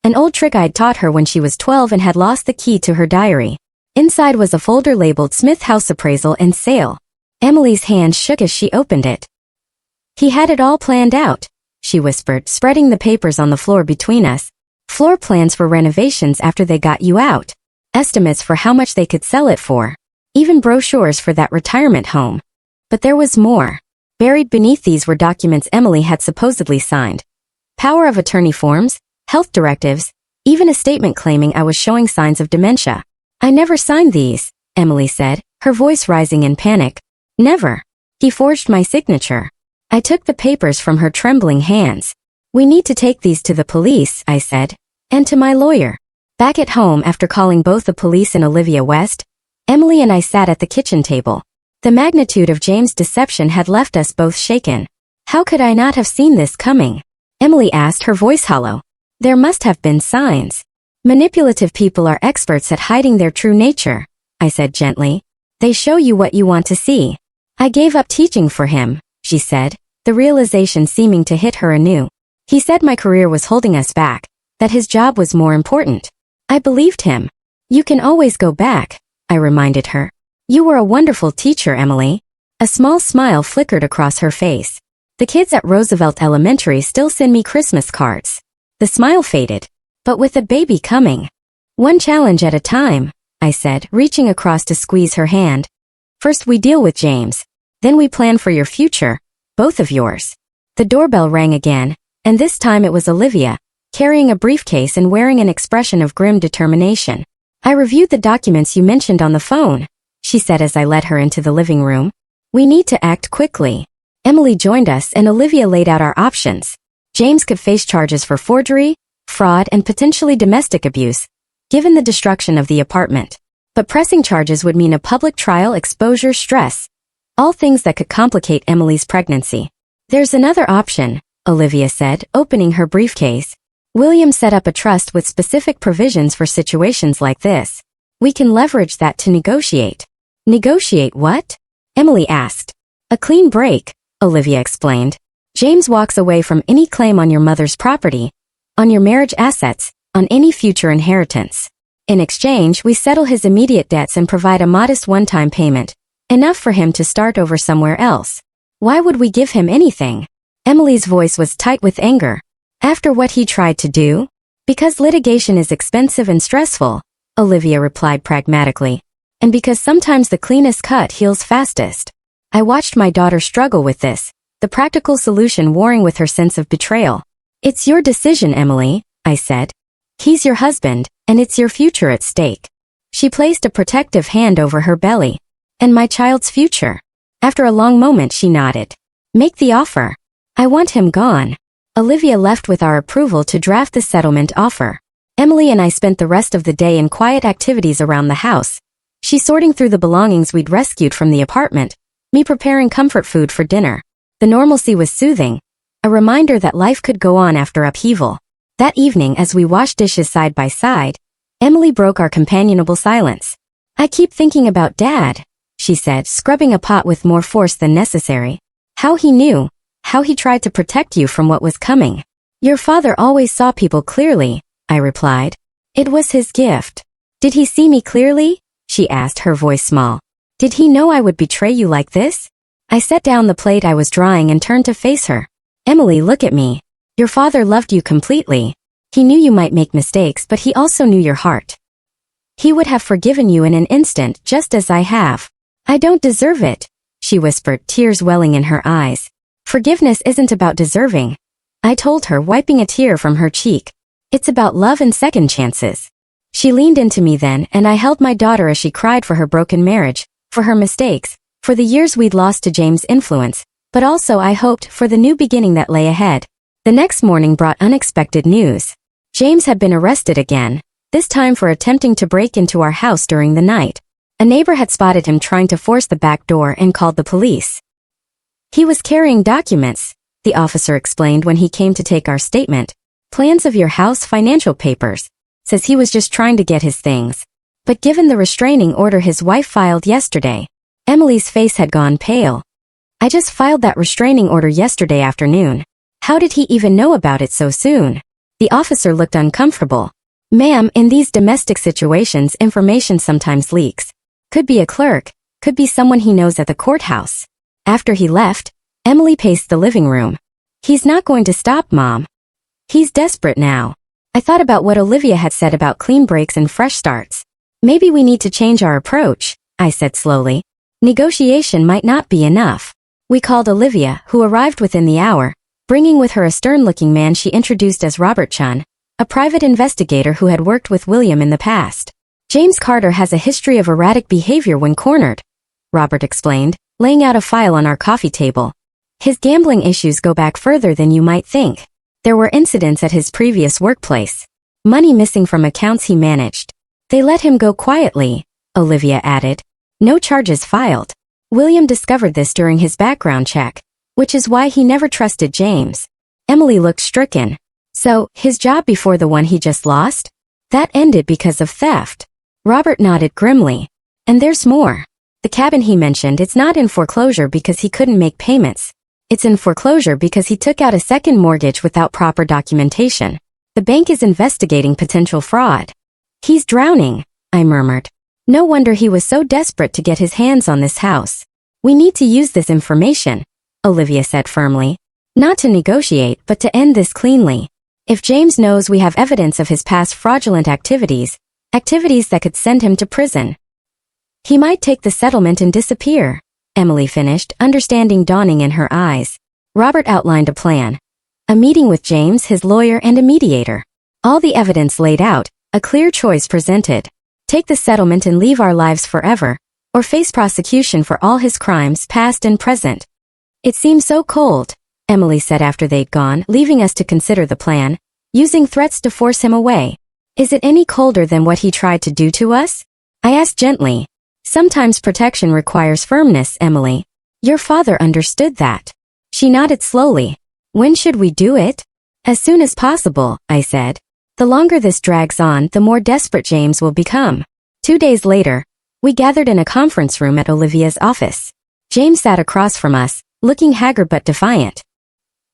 An old trick I'd taught her when she was 12 and had lost the key to her diary. Inside was a folder labeled Smith House Appraisal and Sale. Emily's hand shook as she opened it. "He had it all planned out," she whispered, spreading the papers on the floor between us. "Floor plans for renovations after they got you out. Estimates for how much they could sell it for. Even brochures for that retirement home." But there was more. Buried beneath these were documents Emily had supposedly signed. Power of attorney forms, health directives, even a statement claiming I was showing signs of dementia. "I never signed these," Emily said, her voice rising in panic. "Never. He forged my signature." I took the papers from her trembling hands. "We need to take these to the police," I said, "and to my lawyer." Back at home, after calling both the police and Olivia West, Emily and I sat at the kitchen table. The magnitude of James' deception had left us both shaken. "How could I not have seen this coming?" Emily asked, her voice hollow. "There must have been signs. Manipulative people are experts at hiding their true nature," I said gently. "They show you what you want to see." "I gave up teaching for him," she said, the realization seeming to hit her anew. "He said my career was holding us back, that his job was more important." I believed him. "You can always go back," I reminded her. "You were a wonderful teacher, Emily." A small smile flickered across her face. "The kids at Roosevelt Elementary still send me Christmas cards." The smile faded. "But with a baby coming." "One challenge at a time," I said, reaching across to squeeze her hand. "First we deal with James. Then we plan for your future, both of yours." The doorbell rang again, and this time it was Olivia, carrying a briefcase and wearing an expression of grim determination. "I reviewed the documents you mentioned on the phone," she said as I led her into the living room. "We need to act quickly." Emily joined us and Olivia laid out our options. James could face charges for forgery, fraud, and potentially domestic abuse, given the destruction of the apartment. But pressing charges would mean a public trial, exposure, stress. All things that could complicate Emily's pregnancy. "There's another option," Olivia said, opening her briefcase. "William set up a trust with specific provisions for situations like this. We can leverage that to negotiate." "Negotiate what?" Emily asked. "A clean break," Olivia explained. "James walks away from any claim on your mother's property, on your marriage assets, on any future inheritance. In exchange, we settle his immediate debts and provide a modest one-time payment, enough for him to start over somewhere else." "Why would we give him anything?" Emily's voice was tight with anger. "After what he tried to do?" "Because litigation is expensive and stressful," Olivia replied pragmatically. "And because sometimes the cleanest cut heals fastest." I watched my daughter struggle with this, the practical solution warring with her sense of betrayal. "It's your decision, Emily," I said. "He's your husband, and it's your future at stake." She placed a protective hand over her belly. "And my child's future?" After a long moment she nodded. "Make the offer." "I want him gone." Olivia left with our approval to draft the settlement offer. Emily and I spent the rest of the day in quiet activities around the house. She sorting through the belongings we'd rescued from the apartment, me preparing comfort food for dinner. The normalcy was soothing, a reminder that life could go on after upheaval. That evening, as we washed dishes side by side, Emily broke our companionable silence. "I keep thinking about Dad," she said, scrubbing a pot with more force than necessary. "How he knew, how he tried to protect you from what was coming." "Your father always saw people clearly," I replied. "It was his gift." "Did he see me clearly?" she asked, her voice small. "Did he know I would betray you like this?" I set down the plate I was drying and turned to face her. "Emily, look at me. Your father loved you completely. He knew you might make mistakes, but he also knew your heart. He would have forgiven you in an instant, just as I have." "I don't deserve it," she whispered, tears welling in her eyes. "Forgiveness isn't about deserving," I told her, wiping a tear from her cheek. "It's about love and second chances." She leaned into me then, and I held my daughter as she cried for her broken marriage, for her mistakes, for the years we'd lost to James' influence, but also I hoped for the new beginning that lay ahead. The next morning brought unexpected news. James had been arrested again, this time for attempting to break into our house during the night. A neighbor had spotted him trying to force the back door and called the police. "He was carrying documents," the officer explained when he came to take our statement. "Plans of your house, financial papers. Says he was just trying to get his things. But given the restraining order his wife filed yesterday," Emily's face had gone pale. "I just filed that restraining order yesterday afternoon. How did he even know about it so soon?" The officer looked uncomfortable. "Ma'am, in these domestic situations, information sometimes leaks. Could be a clerk, could be someone he knows at the courthouse." After he left, Emily paced the living room. "He's not going to stop, Mom. He's desperate now." I thought about what Olivia had said about clean breaks and fresh starts. "Maybe we need to change our approach," I said slowly. "Negotiation might not be enough." We called Olivia, who arrived within the hour, bringing with her a stern-looking man she introduced as Robert Chun, a private investigator who had worked with William in the past. "James Carter has a history of erratic behavior when cornered," Robert explained, laying out a file on our coffee table. "His gambling issues go back further than you might think. There were incidents at his previous workplace. Money missing from accounts he managed. They let him go quietly," Olivia added. "No charges filed. William discovered this during his background check, which is why he never trusted James." Emily looked stricken. "So, his job before the one he just lost? That ended because of theft?" Robert nodded grimly. "And there's more. The cabin he mentioned, it's not in foreclosure because he couldn't make payments. It's in foreclosure because he took out a second mortgage without proper documentation. The bank is investigating potential fraud." "He's drowning," I murmured. "No wonder he was so desperate to get his hands on this house." "We need to use this information," Olivia said firmly. "Not to negotiate, but to end this cleanly. If James knows we have evidence of his past fraudulent activities that could send him to prison, he might take the settlement and disappear," Emily finished, understanding dawning in her eyes. Robert outlined a plan. A meeting with James, his lawyer, and a mediator. All the evidence laid out, a clear choice presented. Take the settlement and leave our lives forever, or face prosecution for all his crimes, past and present. "It seems so cold," Emily said after they'd gone, leaving us to consider the plan, using threats to force him away. "Is it any colder than what he tried to do to us?" I asked gently. "Sometimes protection requires firmness, Emily. Your father understood that." She nodded slowly. "When should we do it?" "As soon as possible," I said. "The longer this drags on, the more desperate James will become." 2 days later, we gathered in a conference room at Olivia's office. James sat across from us, looking haggard but defiant.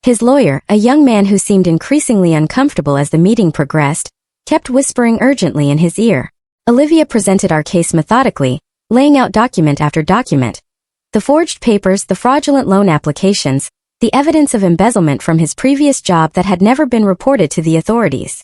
His lawyer, a young man who seemed increasingly uncomfortable as the meeting progressed, kept whispering urgently in his ear. Olivia presented our case methodically, laying out document after document. The forged papers, the fraudulent loan applications, the evidence of embezzlement from his previous job that had never been reported to the authorities.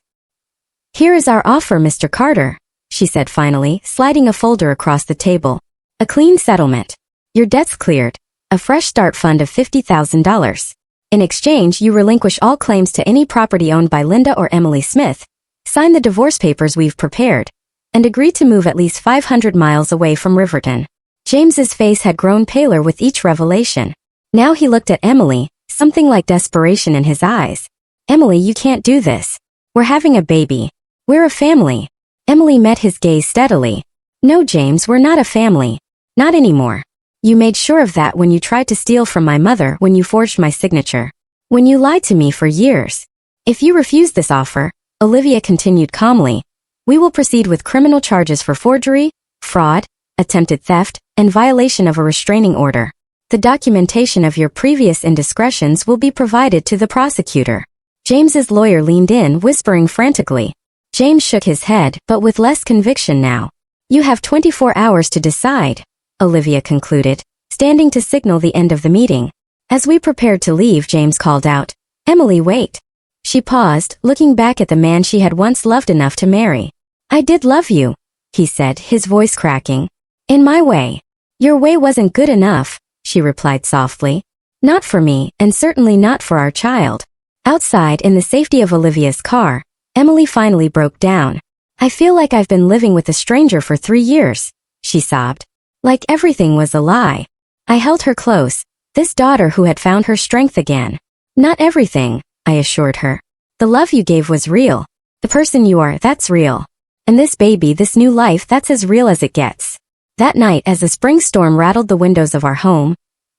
"Here is our offer, Mr. Carter," she said finally, sliding a folder across the table. "A clean settlement. Your debt's cleared. A fresh start fund of $50,000. In exchange, you relinquish all claims to any property owned by Linda or Emily Smith, sign the divorce papers we've prepared, and agree to move at least 500 miles away from Riverton." James's face had grown paler with each revelation. Now he looked at Emily, something like desperation in his eyes. "Emily, you can't do this. We're having a baby. We're a family. Emily met his gaze steadily. No, James, we're not a family. Not anymore. You made sure of that when you tried to steal from my mother, when you forged my signature. When you lied to me for years. If you refuse this offer, Olivia continued calmly, we will proceed with criminal charges for forgery, fraud, attempted theft, and violation of a restraining order. The documentation of your previous indiscretions will be provided to the prosecutor. James's lawyer leaned in, whispering frantically. James shook his head, but with less conviction now. You have 24 hours to decide, Olivia concluded, standing to signal the end of the meeting. As we prepared to leave, James called out, Emily, wait. She paused, looking back at the man she had once loved enough to marry. I did love you, he said, his voice cracking. In my way. Your way wasn't good enough, she replied softly. Not for me, and certainly not for our child. Outside, in the safety of Olivia's car, Emily finally broke down. I feel like I've been living with a stranger for 3 years, she sobbed. Like everything was a lie. I held her close, this daughter who had found her strength again. Not everything, I assured her. The love you gave was real. The person you are, that's real. And this baby, this new life, that's as real as it gets. That night, as a spring storm rattled the windows of our home,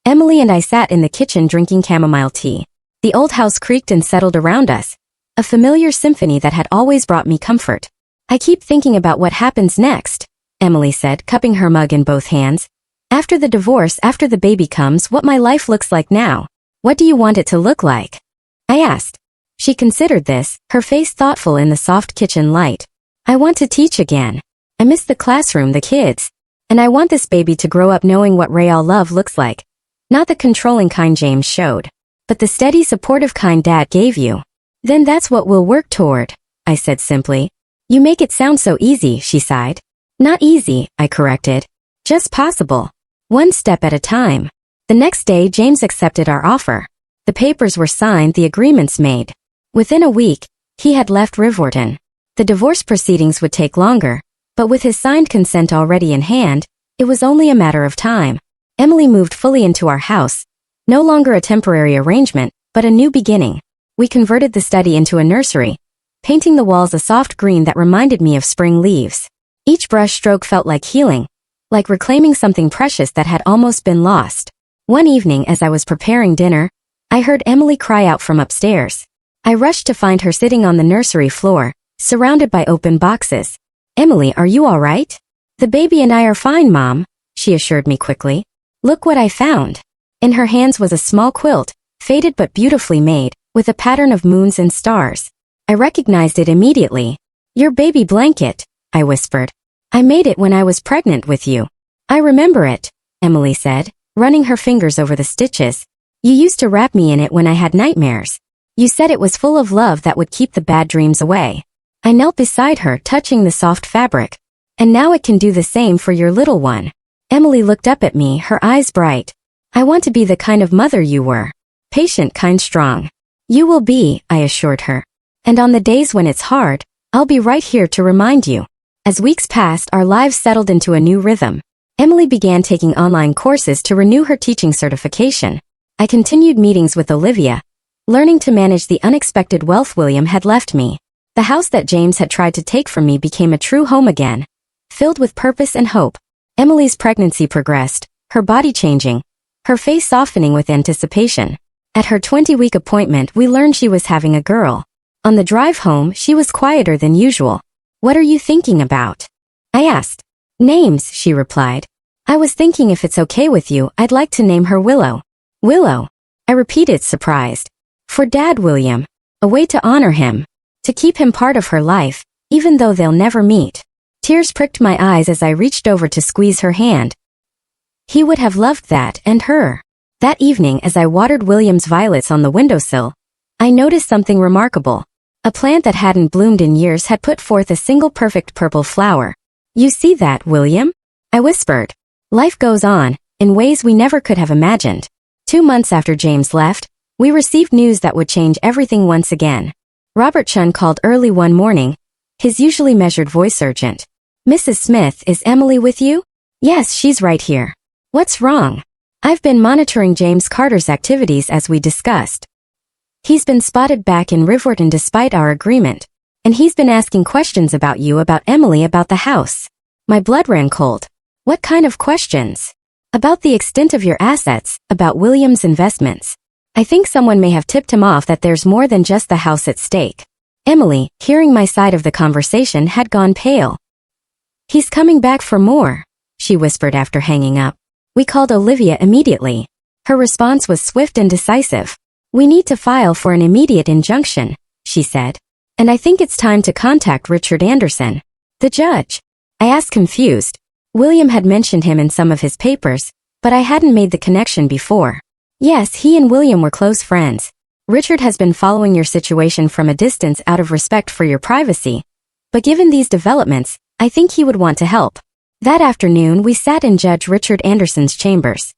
Emily and I sat in the kitchen drinking chamomile tea. The old house creaked and settled around us, a familiar symphony that had always brought me comfort. I keep thinking about what happens next, Emily said, cupping her mug in both hands. After the divorce, after the baby comes, what my life looks like now. What do you want it to look like? I asked. She considered this, her face thoughtful in the soft kitchen light. I want to teach again. I miss the classroom, the kids. And I want this baby to grow up knowing what real love looks like. Not the controlling kind James showed, but the steady, supportive kind Dad gave you. Then that's what we'll work toward, I said simply. You make it sound so easy, she sighed. Not easy, I corrected. Just possible. One step at a time. The next day, James accepted our offer. The papers were signed, the agreements made. Within a week, he had left Riverton. The divorce proceedings would take longer, but with his signed consent already in hand, it was only a matter of time. Emily moved fully into our house. No longer a temporary arrangement, but a new beginning. We converted the study into a nursery, painting the walls a soft green that reminded me of spring leaves. Each brush stroke felt like healing, like reclaiming something precious that had almost been lost. One evening, as I was preparing dinner, I heard Emily cry out from upstairs. I rushed to find her sitting on the nursery floor, surrounded by open boxes. Emily, are you all right? The baby and I are fine, Mom, she assured me quickly. Look what I found. In her hands was a small quilt, faded but beautifully made, with a pattern of moons and stars. I recognized it immediately. Your baby blanket, I whispered. I made it when I was pregnant with you. I remember it, Emily said, running her fingers over the stitches. You used to wrap me in it when I had nightmares. You said it was full of love that would keep the bad dreams away. I knelt beside her, touching the soft fabric. And now it can do the same for your little one. Emily looked up at me, her eyes bright. I want to be the kind of mother you were. Patient, kind, strong. You will be, I assured her. And on the days when it's hard, I'll be right here to remind you. As weeks passed, our lives settled into a new rhythm. Emily began taking online courses to renew her teaching certification. I continued meetings with Olivia, learning to manage the unexpected wealth William had left me. The house that James had tried to take from me became a true home again, filled with purpose and hope. Emily's pregnancy progressed, her body changing, her face softening with anticipation. At her 20-week appointment, we learned she was having a girl. On the drive home, she was quieter than usual. What are you thinking about? I asked. Names, she replied. I was thinking if it's okay with you, I'd like to name her Willow. Willow, I repeated, surprised. For Dad, William. A way to honor him. To keep him part of her life, even though they'll never meet. Tears pricked my eyes as I reached over to squeeze her hand. He would have loved that, and her. That evening, as I watered William's violets on the windowsill, I noticed something remarkable. A plant that hadn't bloomed in years had put forth a single perfect purple flower. You see that, William? I whispered. Life goes on, in ways we never could have imagined. 2 months after James left, we received news that would change everything once again. Robert Chun called early one morning, his usually measured voice urgent. Mrs. Smith, is Emily with you? Yes, she's right here. What's wrong? I've been monitoring James Carter's activities as we discussed. He's been spotted back in Riverton despite our agreement. And he's been asking questions about you, about Emily, about the house. My blood ran cold. What kind of questions? About the extent of your assets, about William's investments. I think someone may have tipped him off that there's more than just the house at stake. Emily, hearing my side of the conversation, had gone pale. He's coming back for more, she whispered after hanging up. We called Olivia immediately. Her response was swift and decisive. We need to file for an immediate injunction, she said. And I think it's time to contact Richard Anderson, the judge. I asked, confused. William had mentioned him in some of his papers, but I hadn't made the connection before. Yes, he and William were close friends. Richard has been following your situation from a distance out of respect for your privacy. But given these developments, I think he would want to help. That afternoon we sat in Judge Richard Anderson's chambers.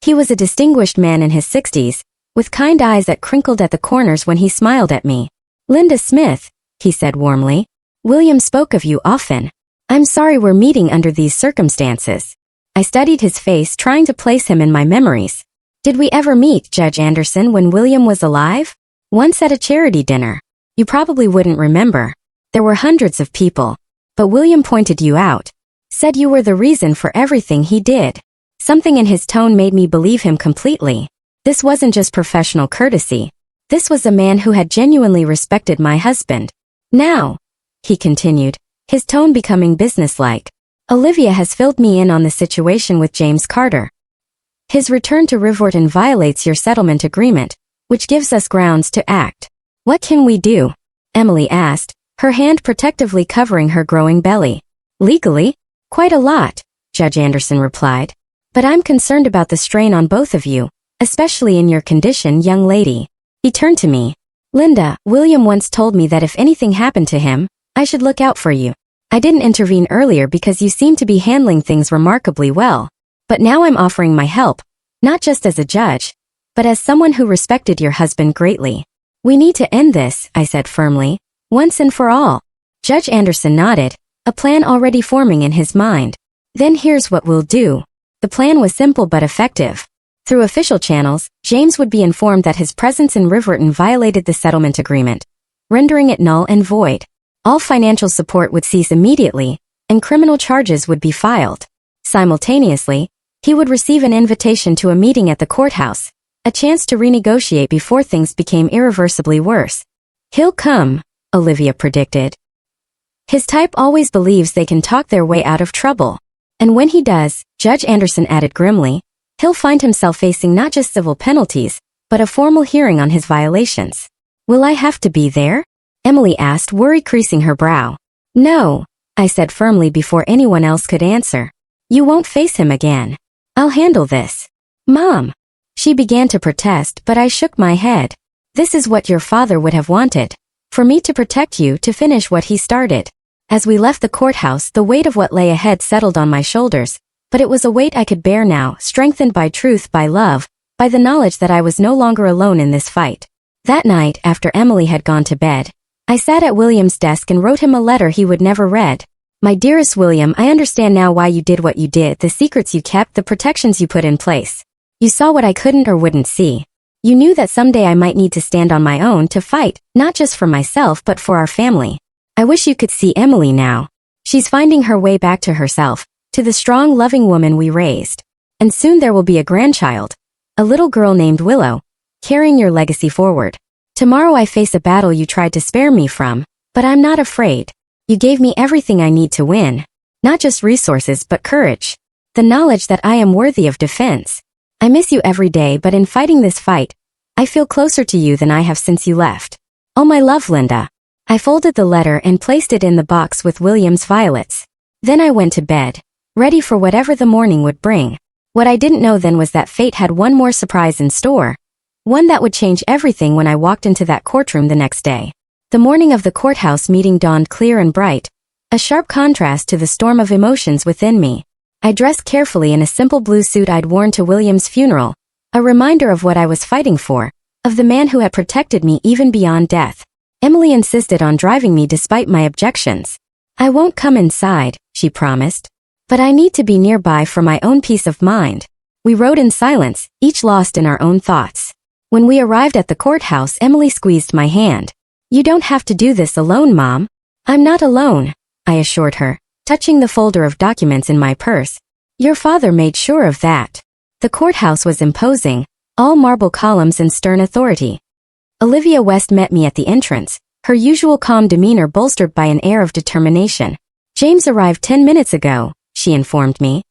He was a distinguished man in his 60s, with kind eyes that crinkled at the corners when he smiled at me. Linda Smith, he said warmly. William spoke of you often. I'm sorry we're meeting under these circumstances. I studied his face, trying to place him in my memories. Did we ever meet, Judge Anderson, when William was alive? Once at a charity dinner. You probably wouldn't remember. There were hundreds of people. But William pointed you out. Said you were the reason for everything he did. Something in his tone made me believe him completely. This wasn't just professional courtesy. This was a man who had genuinely respected my husband. Now, he continued, his tone becoming businesslike, Olivia has filled me in on the situation with James Carter. His return to Riverton violates your settlement agreement, which gives us grounds to act. What can we do? Emily asked, her hand protectively covering her growing belly. Legally? Quite a lot, Judge Anderson replied. But I'm concerned about the strain on both of you, especially in your condition, young lady. He turned to me. Linda, William once told me that if anything happened to him, I should look out for you. I didn't intervene earlier because you seem to be handling things remarkably well. But now I'm offering my help, not just as a judge, but as someone who respected your husband greatly. We need to end this, I said firmly, once and for all. Judge Anderson nodded, a plan already forming in his mind. Then here's what we'll do. The plan was simple but effective. Through official channels, James would be informed that his presence in Riverton violated the settlement agreement, rendering it null and void. All financial support would cease immediately, and criminal charges would be filed. Simultaneously, he would receive an invitation to a meeting at the courthouse, a chance to renegotiate before things became irreversibly worse. He'll come, Olivia predicted. His type always believes they can talk their way out of trouble. And when he does, Judge Anderson added grimly, he'll find himself facing not just civil penalties, but a formal hearing on his violations. Will I have to be there? Emily asked, worry creasing her brow. No, I said firmly before anyone else could answer. You won't face him again. I'll handle this. Mom. She began to protest, but I shook my head. This is what your father would have wanted. For me to protect you, to finish what he started. As we left the courthouse, the weight of what lay ahead settled on my shoulders, but it was a weight I could bear now, strengthened by truth, by love, by the knowledge that I was no longer alone in this fight. That night, after Emily had gone to bed, I sat at William's desk and wrote him a letter he would never read. My dearest William, I understand now why you did what you did, the secrets you kept, the protections you put in place. You saw what I couldn't or wouldn't see. You knew that someday I might need to stand on my own to fight, not just for myself but for our family. I wish you could see Emily now. She's finding her way back to herself, to the strong, loving woman we raised. And soon there will be a grandchild, a little girl named Willow, carrying your legacy forward. Tomorrow I face a battle you tried to spare me from, but I'm not afraid. You gave me everything I need to win. Not just resources but courage. The knowledge that I am worthy of defense. I miss you every day, but in fighting this fight, I feel closer to you than I have since you left. Oh my love, Linda. I folded the letter and placed it in the box with William's violets. Then I went to bed, ready for whatever the morning would bring. What I didn't know then was that fate had one more surprise in store. One that would change everything when I walked into that courtroom the next day. The morning of the courthouse meeting dawned clear and bright, a sharp contrast to the storm of emotions within me. I dressed carefully in a simple blue suit I'd worn to William's funeral, a reminder of what I was fighting for, of the man who had protected me even beyond death. Emily insisted on driving me despite my objections. I won't come inside, she promised. But I need to be nearby for my own peace of mind. We rode in silence, each lost in our own thoughts. When we arrived at the courthouse, Emily squeezed my hand. You don't have to do this alone, Mom. I'm not alone, I assured her, touching the folder of documents in my purse. Your father made sure of that. The courthouse was imposing, all marble columns and stern authority. Olivia West met me at the entrance, her usual calm demeanor bolstered by an air of determination. James arrived 10 minutes ago, she informed me.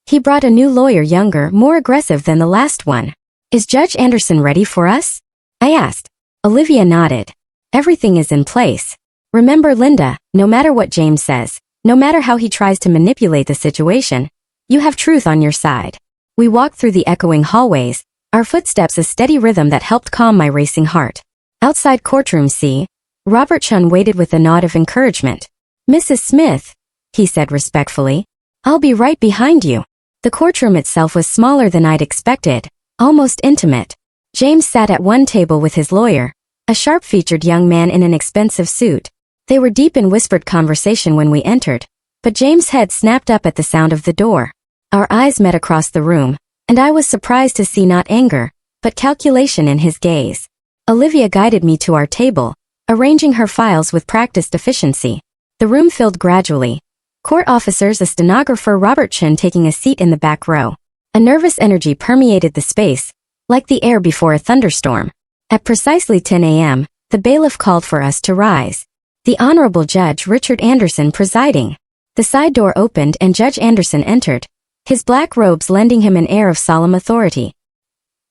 He brought a new lawyer, younger, more aggressive than the last one. Is Judge Anderson ready for us? I asked. Olivia nodded. Everything is in place. Remember, Linda, no matter what James says, no matter how he tries to manipulate the situation, you have truth on your side. We walked through the echoing hallways, our footsteps a steady rhythm that helped calm my racing heart. Outside courtroom C, Robert Chun waited with a nod of encouragement. Mrs. Smith, he said respectfully, I'll be right behind you. The courtroom itself was smaller than I'd expected, almost intimate. James sat at one table with his lawyer, a sharp-featured young man in an expensive suit. They were deep in whispered conversation when we entered, but James' head snapped up at the sound of the door. Our eyes met across the room, and I was surprised to see not anger, but calculation in his gaze. Olivia guided me to our table, arranging her files with practiced efficiency. The room filled gradually. Court officers, a stenographer, Robert Chun taking a seat in the back row. A nervous energy permeated the space, like the air before a thunderstorm. At precisely 10 a.m., the bailiff called for us to rise. The Honorable Judge Richard Anderson presiding. The side door opened and Judge Anderson entered, his black robes lending him an air of solemn authority.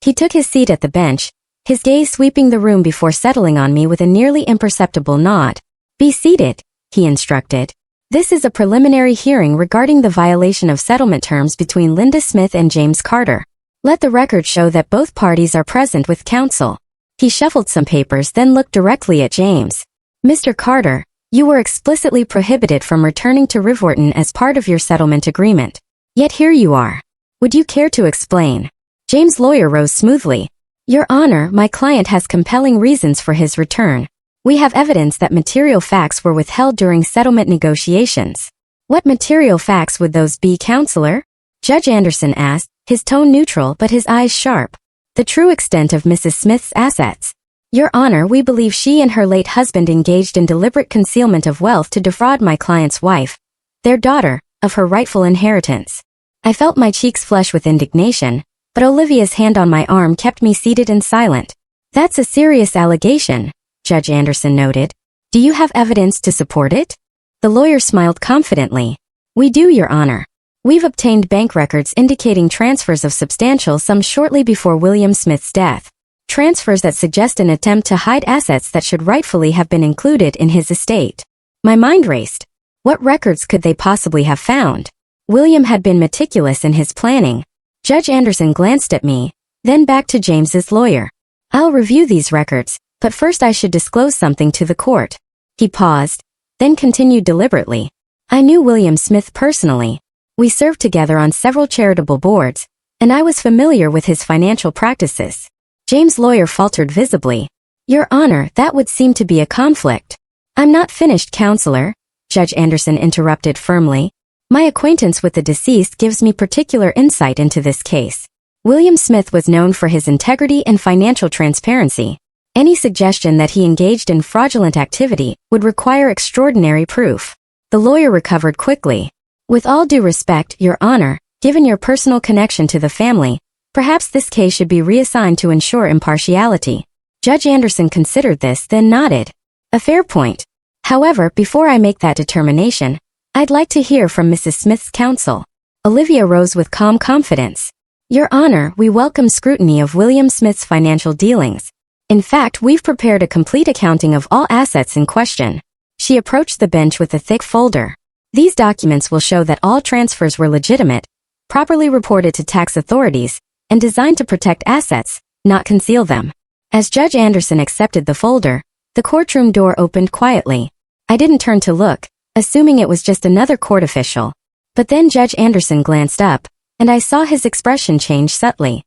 He took his seat at the bench, his gaze sweeping the room before settling on me with a nearly imperceptible nod. Be seated, he instructed. This is a preliminary hearing regarding the violation of settlement terms between Linda Smith and James Carter. Let the record show that both parties are present with counsel. He shuffled some papers, then looked directly at James. Mr. Carter, you were explicitly prohibited from returning to Rivwharton as part of your settlement agreement. Yet here you are. Would you care to explain? James' lawyer rose smoothly. Your Honor, my client has compelling reasons for his return. We have evidence that material facts were withheld during settlement negotiations. What material facts would those be, Counselor? Judge Anderson asked, his tone neutral but his eyes sharp. The true extent of Mrs. Smith's assets. Your Honor, we believe she and her late husband engaged in deliberate concealment of wealth to defraud my client's wife, their daughter, of her rightful inheritance. I felt my cheeks flush with indignation, but Olivia's hand on my arm kept me seated and silent. That's a serious allegation, Judge Anderson noted. Do you have evidence to support it? The lawyer smiled confidently. We do, Your Honor. We've obtained bank records indicating transfers of substantial sums shortly before William Smith's death. Transfers that suggest an attempt to hide assets that should rightfully have been included in his estate. My mind raced. What records could they possibly have found? William had been meticulous in his planning. Judge Anderson glanced at me, then back to James's lawyer. I'll review these records, but first I should disclose something to the court. He paused, then continued deliberately. I knew William Smith personally. We served together on several charitable boards, and I was familiar with his financial practices. James' lawyer faltered visibly. Your Honor, that would seem to be a conflict. I'm not finished, Counselor, Judge Anderson interrupted firmly. My acquaintance with the deceased gives me particular insight into this case. William Smith was known for his integrity and financial transparency. Any suggestion that he engaged in fraudulent activity would require extraordinary proof. The lawyer recovered quickly. With all due respect, Your Honor, given your personal connection to the family, perhaps this case should be reassigned to ensure impartiality. Judge Anderson considered this, then nodded. A fair point. However, before I make that determination, I'd like to hear from Mrs. Smith's counsel. Olivia rose with calm confidence. Your Honor, we welcome scrutiny of William Smith's financial dealings. In fact, we've prepared a complete accounting of all assets in question. She approached the bench with a thick folder. These documents will show that all transfers were legitimate, properly reported to tax authorities, and designed to protect assets, not conceal them. As Judge Anderson accepted the folder, the courtroom door opened quietly. I didn't turn to look, assuming it was just another court official. But then Judge Anderson glanced up, and I saw his expression change subtly.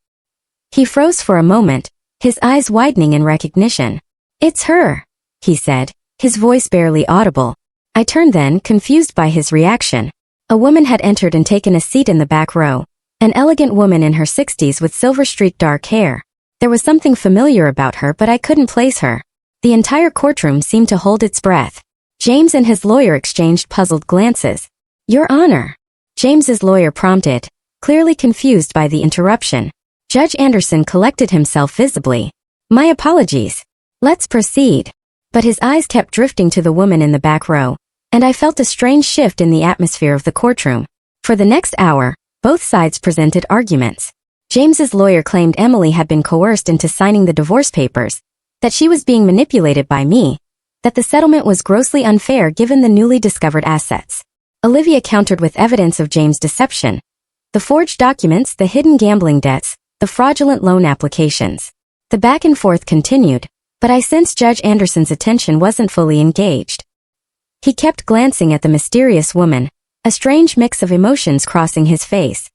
He froze for a moment, his eyes widening in recognition. It's her, he said, his voice barely audible. I turned then, confused by his reaction. A woman had entered and taken a seat in the back row. An elegant woman in her 60s with silver-streaked dark hair. There was something familiar about her, but I couldn't place her. The entire courtroom seemed to hold its breath. James and his lawyer exchanged puzzled glances. Your Honor, James's lawyer prompted, clearly confused by the interruption. Judge Anderson collected himself visibly. My apologies. Let's proceed. But his eyes kept drifting to the woman in the back row, and I felt a strange shift in the atmosphere of the courtroom. For the next hour, both sides presented arguments. James's lawyer claimed Emily had been coerced into signing the divorce papers, that she was being manipulated by me, that the settlement was grossly unfair given the newly discovered assets. Olivia countered with evidence of James' deception. The forged documents, the hidden gambling debts, the fraudulent loan applications. The back and forth continued, but I sensed Judge Anderson's attention wasn't fully engaged. He kept glancing at the mysterious woman, a strange mix of emotions crossing his face.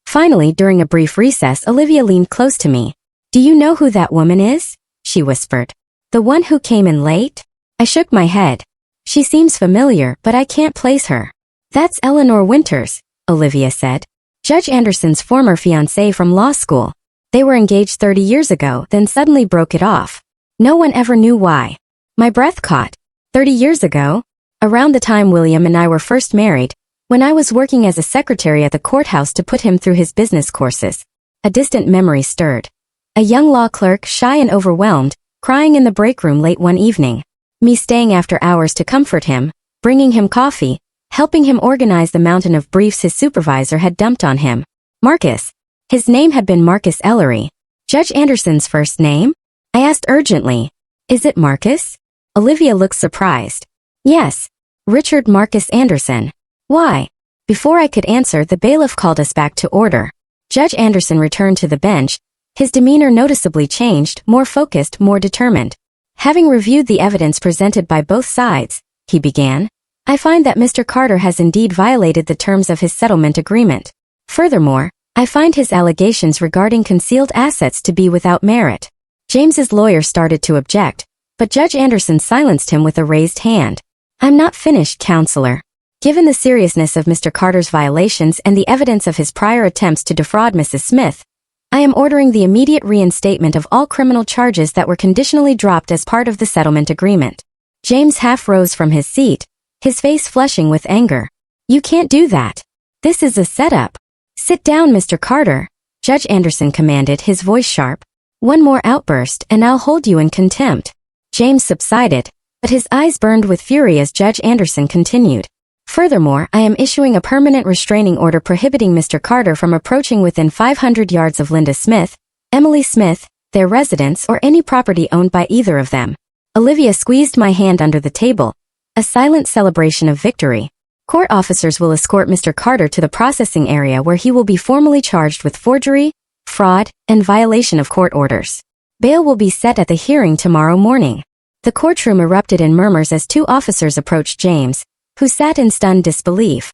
Finally, during a brief recess, Olivia leaned close to me. Do you know who that woman is? She whispered. The one who came in late? I shook my head. She seems familiar, but I can't place her. That's Eleanor Winters, Olivia said. Judge Anderson's former fiancée from law school. They were engaged 30 years ago, then suddenly broke it off. No one ever knew why. My breath caught. 30 years ago? Around the time William and I were first married, when I was working as a secretary at the courthouse to put him through his business courses. A distant memory stirred. A young law clerk, shy and overwhelmed, crying in the break room late one evening. Me staying after hours to comfort him, bringing him coffee, helping him organize the mountain of briefs his supervisor had dumped on him. Marcus. His name had been Marcus Ellery. Judge Anderson's first name? I asked urgently. Is it Marcus? Olivia looked surprised. Yes. Richard Marcus Anderson. Why? Before I could answer, the bailiff called us back to order. Judge Anderson returned to the bench. His demeanor noticeably changed, more focused, more determined. Having reviewed the evidence presented by both sides, he began, I find that Mr. Carter has indeed violated the terms of his settlement agreement. Furthermore, I find his allegations regarding concealed assets to be without merit. James's lawyer started to object, but Judge Anderson silenced him with a raised hand. I'm not finished, counselor. Given the seriousness of Mr. Carter's violations and the evidence of his prior attempts to defraud Mrs. Smith, I am ordering the immediate reinstatement of all criminal charges that were conditionally dropped as part of the settlement agreement. James half rose from his seat, his face flushing with anger. You can't do that. This is a setup. Sit down, Mr. Carter, Judge Anderson commanded, his voice sharp. One more outburst and I'll hold you in contempt. James subsided, but his eyes burned with fury as Judge Anderson continued. Furthermore, I am issuing a permanent restraining order prohibiting Mr. Carter from approaching within 500 yards of Linda Smith, Emily Smith, their residence, or any property owned by either of them. Olivia squeezed my hand under the table, a silent celebration of victory. Court officers will escort Mr. Carter to the processing area where he will be formally charged with forgery, fraud, and violation of court orders. Bail will be set at the hearing tomorrow morning. The courtroom erupted in murmurs as two officers approached James, who sat in stunned disbelief.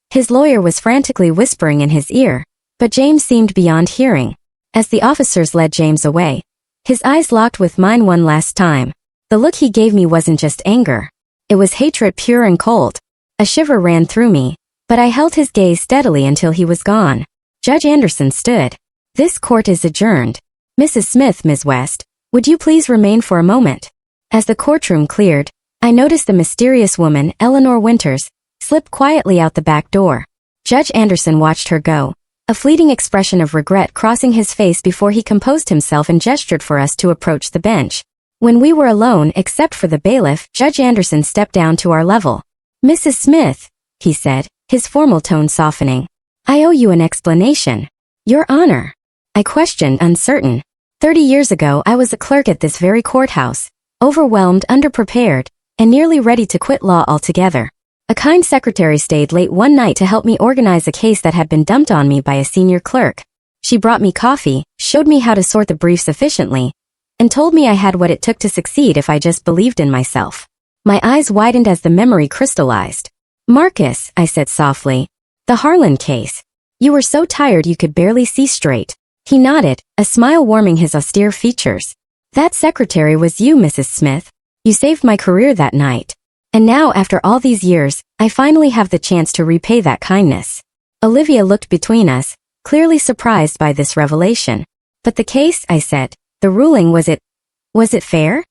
His lawyer was frantically whispering in his ear, but James seemed beyond hearing. As the officers led James away, his eyes locked with mine one last time. The look he gave me wasn't just anger. It was hatred pure and cold. A shiver ran through me, but I held his gaze steadily until he was gone. Judge Anderson stood. This court is adjourned. Mrs. Smith, Ms. West, would you please remain for a moment? As the courtroom cleared, I noticed the mysterious woman, Eleanor Winters, slip quietly out the back door. Judge Anderson watched her go, a fleeting expression of regret crossing his face before he composed himself and gestured for us to approach the bench. When we were alone, except for the bailiff, Judge Anderson stepped down to our level. Mrs. Smith, he said, his formal tone softening. I owe you an explanation. Your Honor. I questioned, uncertain. 30 years ago, I was a clerk at this very courthouse, overwhelmed, underprepared, and nearly ready to quit law altogether. A kind secretary stayed late one night to help me organize a case that had been dumped on me by a senior clerk. She brought me coffee, showed me how to sort the briefs efficiently, and told me I had what it took to succeed if I just believed in myself. My eyes widened as the memory crystallized. Marcus, I said softly. The Harlan case. You were so tired you could barely see straight. He nodded, a smile warming his austere features. That secretary was you, Mrs. Smith. You saved my career that night. And now, after all these years, I finally have the chance to repay that kindness. Olivia looked between us, clearly surprised by this revelation. But the case, I said, the ruling, was it fair?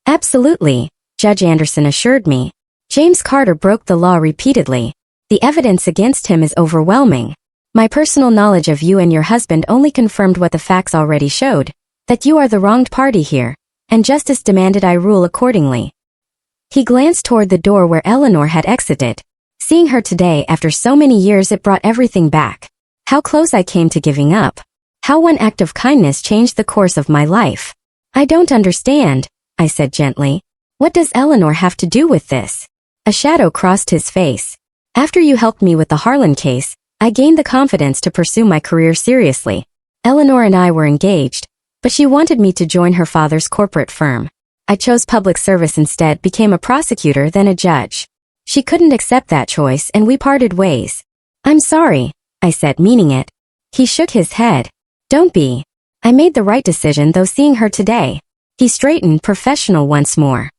Absolutely, Judge Anderson assured me. James Carter broke the law repeatedly. The evidence against him is overwhelming. My personal knowledge of you and your husband only confirmed what the facts already showed, that you are the wronged party here, and justice demanded I rule accordingly. He glanced toward the door where Eleanor had exited. Seeing her today after so many years, it brought everything back. How close I came to giving up. How one act of kindness changed the course of my life. I don't understand, I said gently. What does Eleanor have to do with this? A shadow crossed his face. After you helped me with the Harlan case, I gained the confidence to pursue my career seriously. Eleanor and I were engaged, but she wanted me to join her father's corporate firm. I chose public service instead, became a prosecutor, then a judge. She couldn't accept that choice and we parted ways. I'm sorry, I said, meaning it. He shook his head. Don't be. I made the right decision, though, seeing her today. He straightened, professional once more.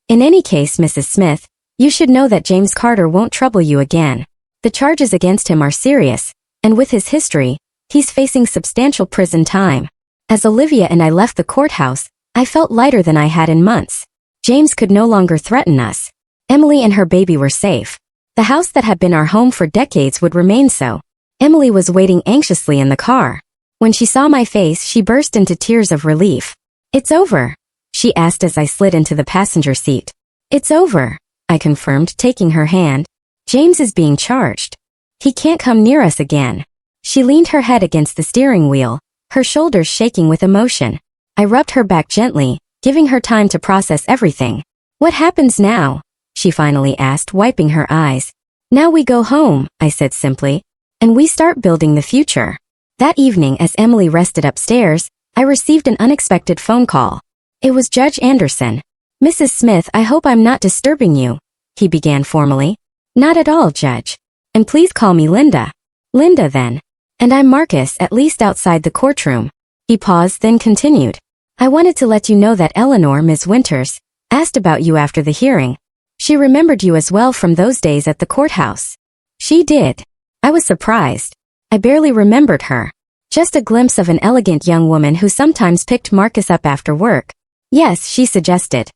In any case, Mrs. Smith, you should know that James Carter won't trouble you again. The charges against him are serious, and with his history, he's facing substantial prison time. As Olivia and I left the courthouse, I felt lighter than I had in months. James could no longer threaten us. Emily and her baby were safe. The house that had been our home for decades would remain so. Emily was waiting anxiously in the car. When she saw my face, she burst into tears of relief. It's over, she asked as I slid into the passenger seat. It's over, I confirmed, taking her hand. James is being charged. He can't come near us again. She leaned her head against the steering wheel, her shoulders shaking with emotion. I rubbed her back gently, giving her time to process everything. What happens now? She finally asked, wiping her eyes. Now we go home, I said simply, and we start building the future. That evening, as Emily rested upstairs, I received an unexpected phone call. It was Judge Anderson. Mrs. Smith, I hope I'm not disturbing you, he began formally. Not at all, Judge. And please call me Linda. Linda, then. And I'm Marcus, at least outside the courtroom. He paused, then continued. I wanted to let you know that Eleanor, Ms. Winters, asked about you after the hearing. She remembered you as well from those days at the courthouse. She did. I was surprised. I barely remembered her. Just a glimpse of an elegant young woman who sometimes picked Marcus up after work. Yes, she suggested.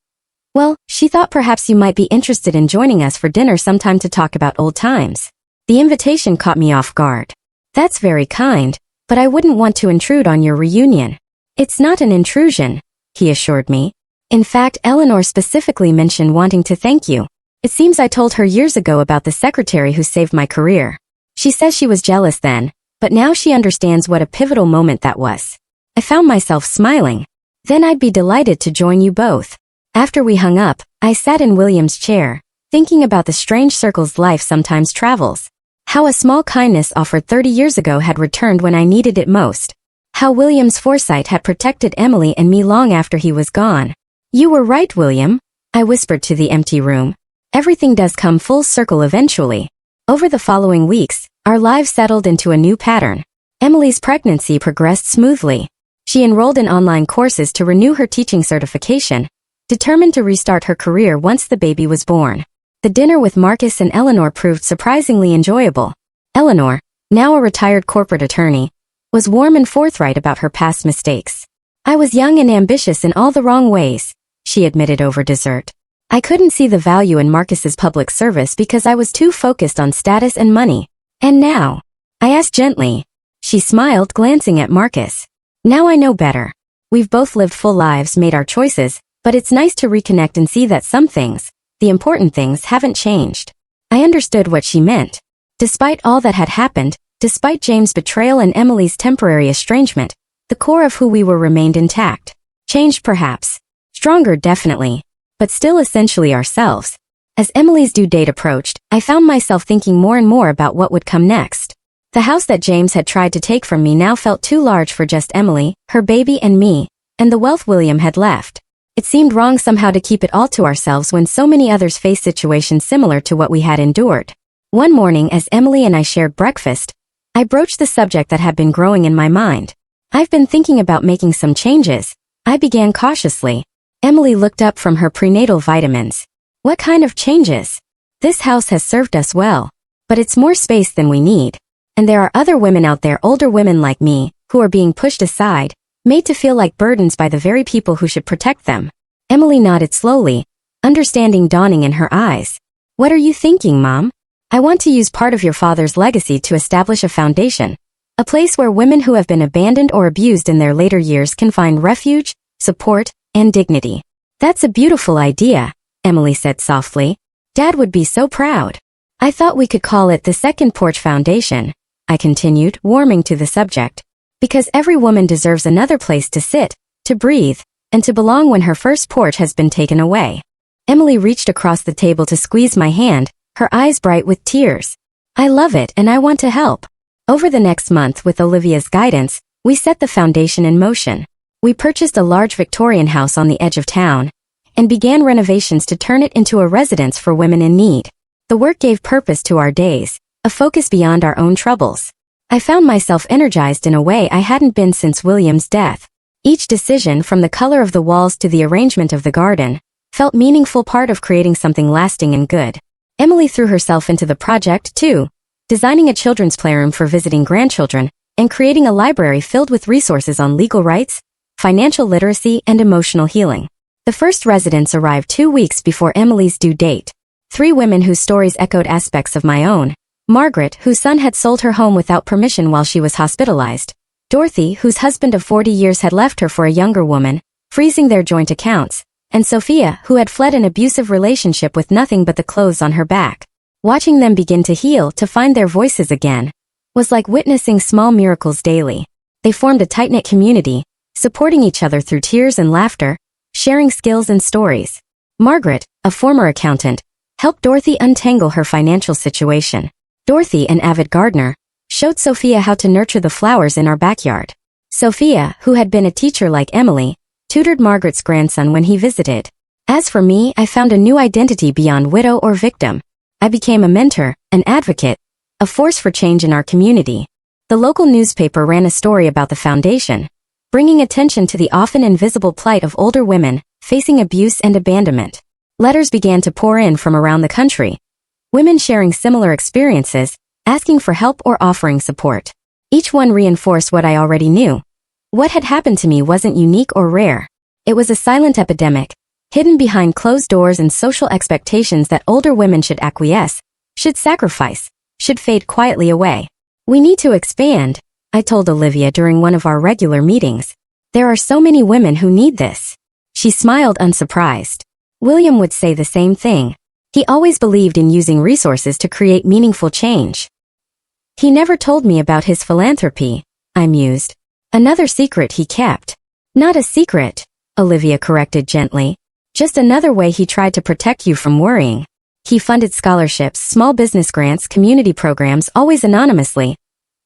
Well, she thought perhaps you might be interested in joining us for dinner sometime to talk about old times. The invitation caught me off guard. That's very kind, but I wouldn't want to intrude on your reunion. It's not an intrusion, he assured me. In fact, Eleanor specifically mentioned wanting to thank you. It seems I told her years ago about the secretary who saved my career. She says she was jealous then, but now she understands what a pivotal moment that was. I found myself smiling. Then I'd be delighted to join you both. After we hung up, I sat in William's chair, thinking about the strange circles life sometimes travels. How a small kindness offered 30 years ago had returned when I needed it most. How William's foresight had protected Emily and me long after he was gone. You were right, William, I whispered to the empty room. Everything does come full circle eventually. Over the following weeks, our lives settled into a new pattern. Emily's pregnancy progressed smoothly. She enrolled in online courses to renew her teaching certification, determined to restart her career once the baby was born. The dinner with Marcus and Eleanor proved surprisingly enjoyable. Eleanor, now a retired corporate attorney, was warm and forthright about her past mistakes. I was young and ambitious in all the wrong ways, she admitted over dessert. I couldn't see the value in Marcus's public service because I was too focused on status and money. And now? I asked gently. She smiled, glancing at Marcus. Now I know better. We've both lived full lives, made our choices, but it's nice to reconnect and see that some things, the important things, haven't changed. I understood what she meant. Despite all that had happened, despite James' betrayal and Emily's temporary estrangement, the core of who we were remained intact. Changed perhaps. Stronger definitely. But still essentially ourselves. As Emily's due date approached, I found myself thinking more and more about what would come next. The house that James had tried to take from me now felt too large for just Emily, her baby and me, and the wealth William had left. It seemed wrong somehow to keep it all to ourselves when so many others faced situations similar to what we had endured. One morning as Emily and I shared breakfast, I broached the subject that had been growing in my mind. I've been thinking about making some changes, I began cautiously. Emily looked up from her prenatal vitamins. What kind of changes? This house has served us well, but it's more space than we need. And there are other women out there, older women like me, who are being pushed aside, made to feel like burdens by the very people who should protect them. Emily nodded slowly, understanding dawning in her eyes. What are you thinking, Mom? I want to use part of your father's legacy to establish a foundation. A place where women who have been abandoned or abused in their later years can find refuge, support, and dignity. That's a beautiful idea, Emily said softly. Dad would be so proud. I thought we could call it the Second Porch Foundation, I continued, warming to the subject. Because every woman deserves another place to sit, to breathe, and to belong when her first porch has been taken away. Emily reached across the table to squeeze my hand, her eyes bright with tears. I love it and I want to help. Over the next month, with Olivia's guidance, we set the foundation in motion. We purchased a large Victorian house on the edge of town and began renovations to turn it into a residence for women in need. The work gave purpose to our days, a focus beyond our own troubles. I found myself energized in a way I hadn't been since William's death. Each decision, from the color of the walls to the arrangement of the garden, felt meaningful part of creating something lasting and good. Emily threw herself into the project too, designing a children's playroom for visiting grandchildren and creating a library filled with resources on legal rights, financial literacy, and emotional healing. The first residents arrived 2 weeks before Emily's due date. 3 women whose stories echoed aspects of my own. Margaret, whose son had sold her home without permission while she was hospitalized. Dorothy, whose husband of 40 years had left her for a younger woman, freezing their joint accounts. And Sophia, who had fled an abusive relationship with nothing but the clothes on her back. Watching them begin to heal, to find their voices again, was like witnessing small miracles daily. They formed a tight-knit community, supporting each other through tears and laughter, sharing skills and stories. Margaret, a former accountant, helped Dorothy untangle her financial situation. Dorothy, an avid gardener, showed Sophia how to nurture the flowers in our backyard. Sophia, who had been a teacher like Emily, tutored Margaret's grandson when he visited. As for me, I found a new identity beyond widow or victim. I became a mentor, an advocate, a force for change in our community. The local newspaper ran a story about the foundation, bringing attention to the often invisible plight of older women facing abuse and abandonment. Letters began to pour in from around the country, women sharing similar experiences, asking for help or offering support. Each one reinforced what I already knew. What had happened to me wasn't unique or rare. It was a silent epidemic, hidden behind closed doors and social expectations that older women should acquiesce, should sacrifice, should fade quietly away. We need to expand, I told Olivia during one of our regular meetings. There are so many women who need this. She smiled unsurprised. William would say the same thing. He always believed in using resources to create meaningful change. He never told me about his philanthropy, I mused. Another secret he kept. Not a secret, Olivia corrected gently. Just another way he tried to protect you from worrying. He funded scholarships, small business grants, community programs, always anonymously.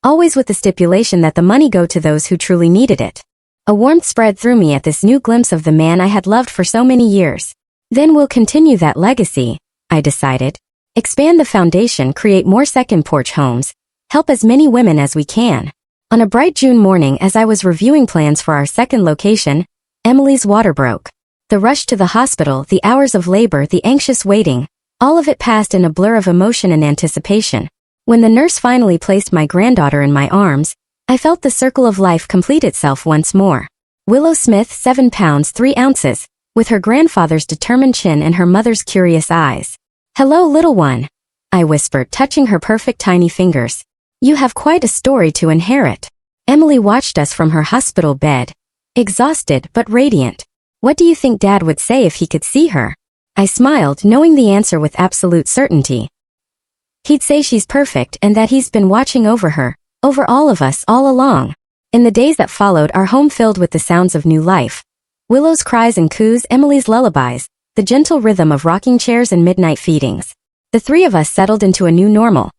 Always with the stipulation that the money go to those who truly needed it. A warmth spread through me at this new glimpse of the man I had loved for so many years. Then we'll continue that legacy, I decided. Expand the foundation, create more second porch homes, help as many women as we can. On a bright June morning, as I was reviewing plans for our second location, Emily's water broke. The rush to the hospital, the hours of labor, the anxious waiting, all of it passed in a blur of emotion and anticipation. When the nurse finally placed my granddaughter in my arms, I felt the circle of life complete itself once more. Willow Smith, 7 pounds 3 ounces, with her grandfather's determined chin and her mother's curious eyes. "Hello, little one," I whispered, touching her perfect tiny fingers. "You have quite a story to inherit." Emily watched us from her hospital bed, exhausted but radiant. "What do you think Dad would say if he could see her?" I smiled, knowing the answer with absolute certainty. He'd say she's perfect and that he's been watching over her, over all of us all along. In the days that followed, our home filled with the sounds of new life. Willow's cries and coos, Emily's lullabies, the gentle rhythm of rocking chairs and midnight feedings. The 3 of us settled into a new normal.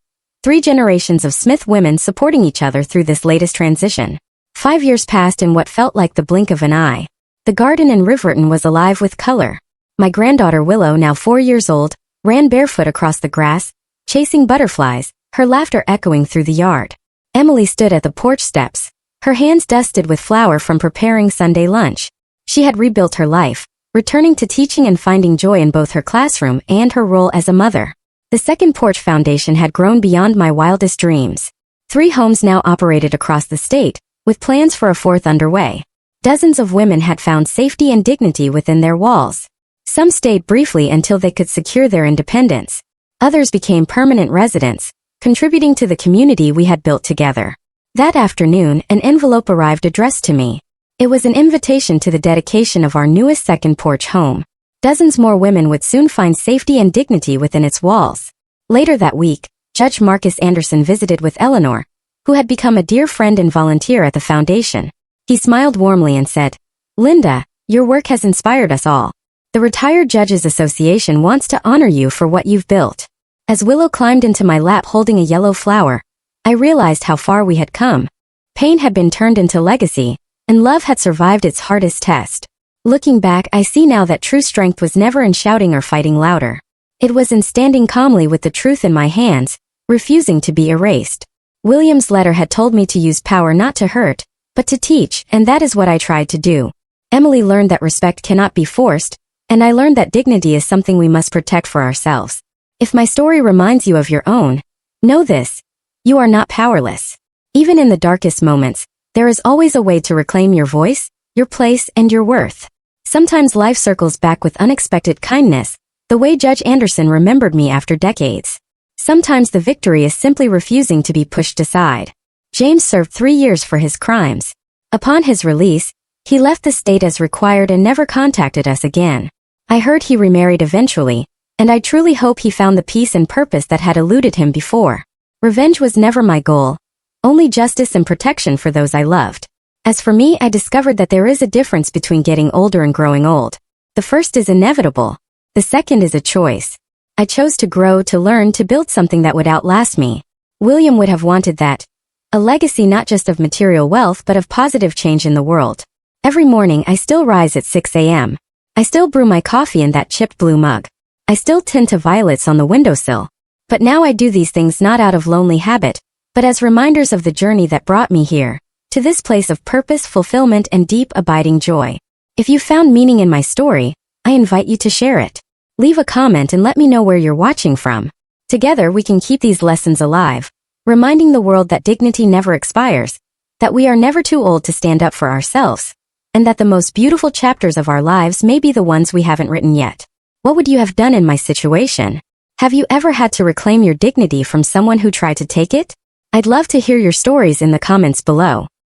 3 generations of Smith women supporting each other through this latest transition. 5 years passed in what felt like the blink of an eye. The garden in Riverton was alive with color. My granddaughter Willow, now 4 years old, ran barefoot across the grass, chasing butterflies, her laughter echoing through the yard. Emily stood at the porch steps, her hands dusted with flour from preparing Sunday lunch. She had rebuilt her life, returning to teaching and finding joy in both her classroom and her role as a mother. The Second Porch Foundation had grown beyond my wildest dreams. 3 homes now operated across the state, with plans for a 4th underway. Dozens of women had found safety and dignity within their walls. Some stayed briefly until they could secure their independence. Others became permanent residents, contributing to the community we had built together. That afternoon, an envelope arrived addressed to me. It was an invitation to the dedication of our newest second porch home. Dozens more women would soon find safety and dignity within its walls. Later that week, Judge Marcus Anderson visited with Eleanor, who had become a dear friend and volunteer at the foundation. He smiled warmly and said, "Linda, your work has inspired us all. The Retired Judges Association wants to honor you for what you've built." As Willow climbed into my lap holding a yellow flower, I realized how far we had come. Pain had been turned into legacy, and love had survived its hardest test. Looking back, I see now that true strength was never in shouting or fighting louder. It was in standing calmly with the truth in my hands, refusing to be erased. William's letter had told me to use power not to hurt, but to teach, and that is what I tried to do. Emily learned that respect cannot be forced, and I learned that dignity is something we must protect for ourselves. If my story reminds you of your own, know this: you are not powerless. Even in the darkest moments, there is always a way to reclaim your voice, your place, and your worth. Sometimes life circles back with unexpected kindness, the way Judge Anderson remembered me after decades. Sometimes the victory is simply refusing to be pushed aside. James served 3 years for his crimes. Upon his release, he left the state as required and never contacted us again. I heard he remarried eventually, and I truly hope he found the peace and purpose that had eluded him before. Revenge was never my goal, only justice and protection for those I loved. As for me, I discovered that there is a difference between getting older and growing old. The first is inevitable. The second is a choice. I chose to grow, to learn, to build something that would outlast me. William would have wanted that. A legacy not just of material wealth but of positive change in the world. Every morning I still rise at 6 a.m. I still brew my coffee in that chipped blue mug. I still tend to violets on the windowsill. But now I do these things not out of lonely habit, but as reminders of the journey that brought me here, to this place of purpose, fulfillment, and deep, abiding joy. If you found meaning in my story, I invite you to share it. Leave a comment and let me know where you're watching from. Together we can keep these lessons alive, reminding the world that dignity never expires, that we are never too old to stand up for ourselves, and that the most beautiful chapters of our lives may be the ones we haven't written yet. What would you have done in my situation? Have you ever had to reclaim your dignity from someone who tried to take it? I'd love to hear your stories in the comments below.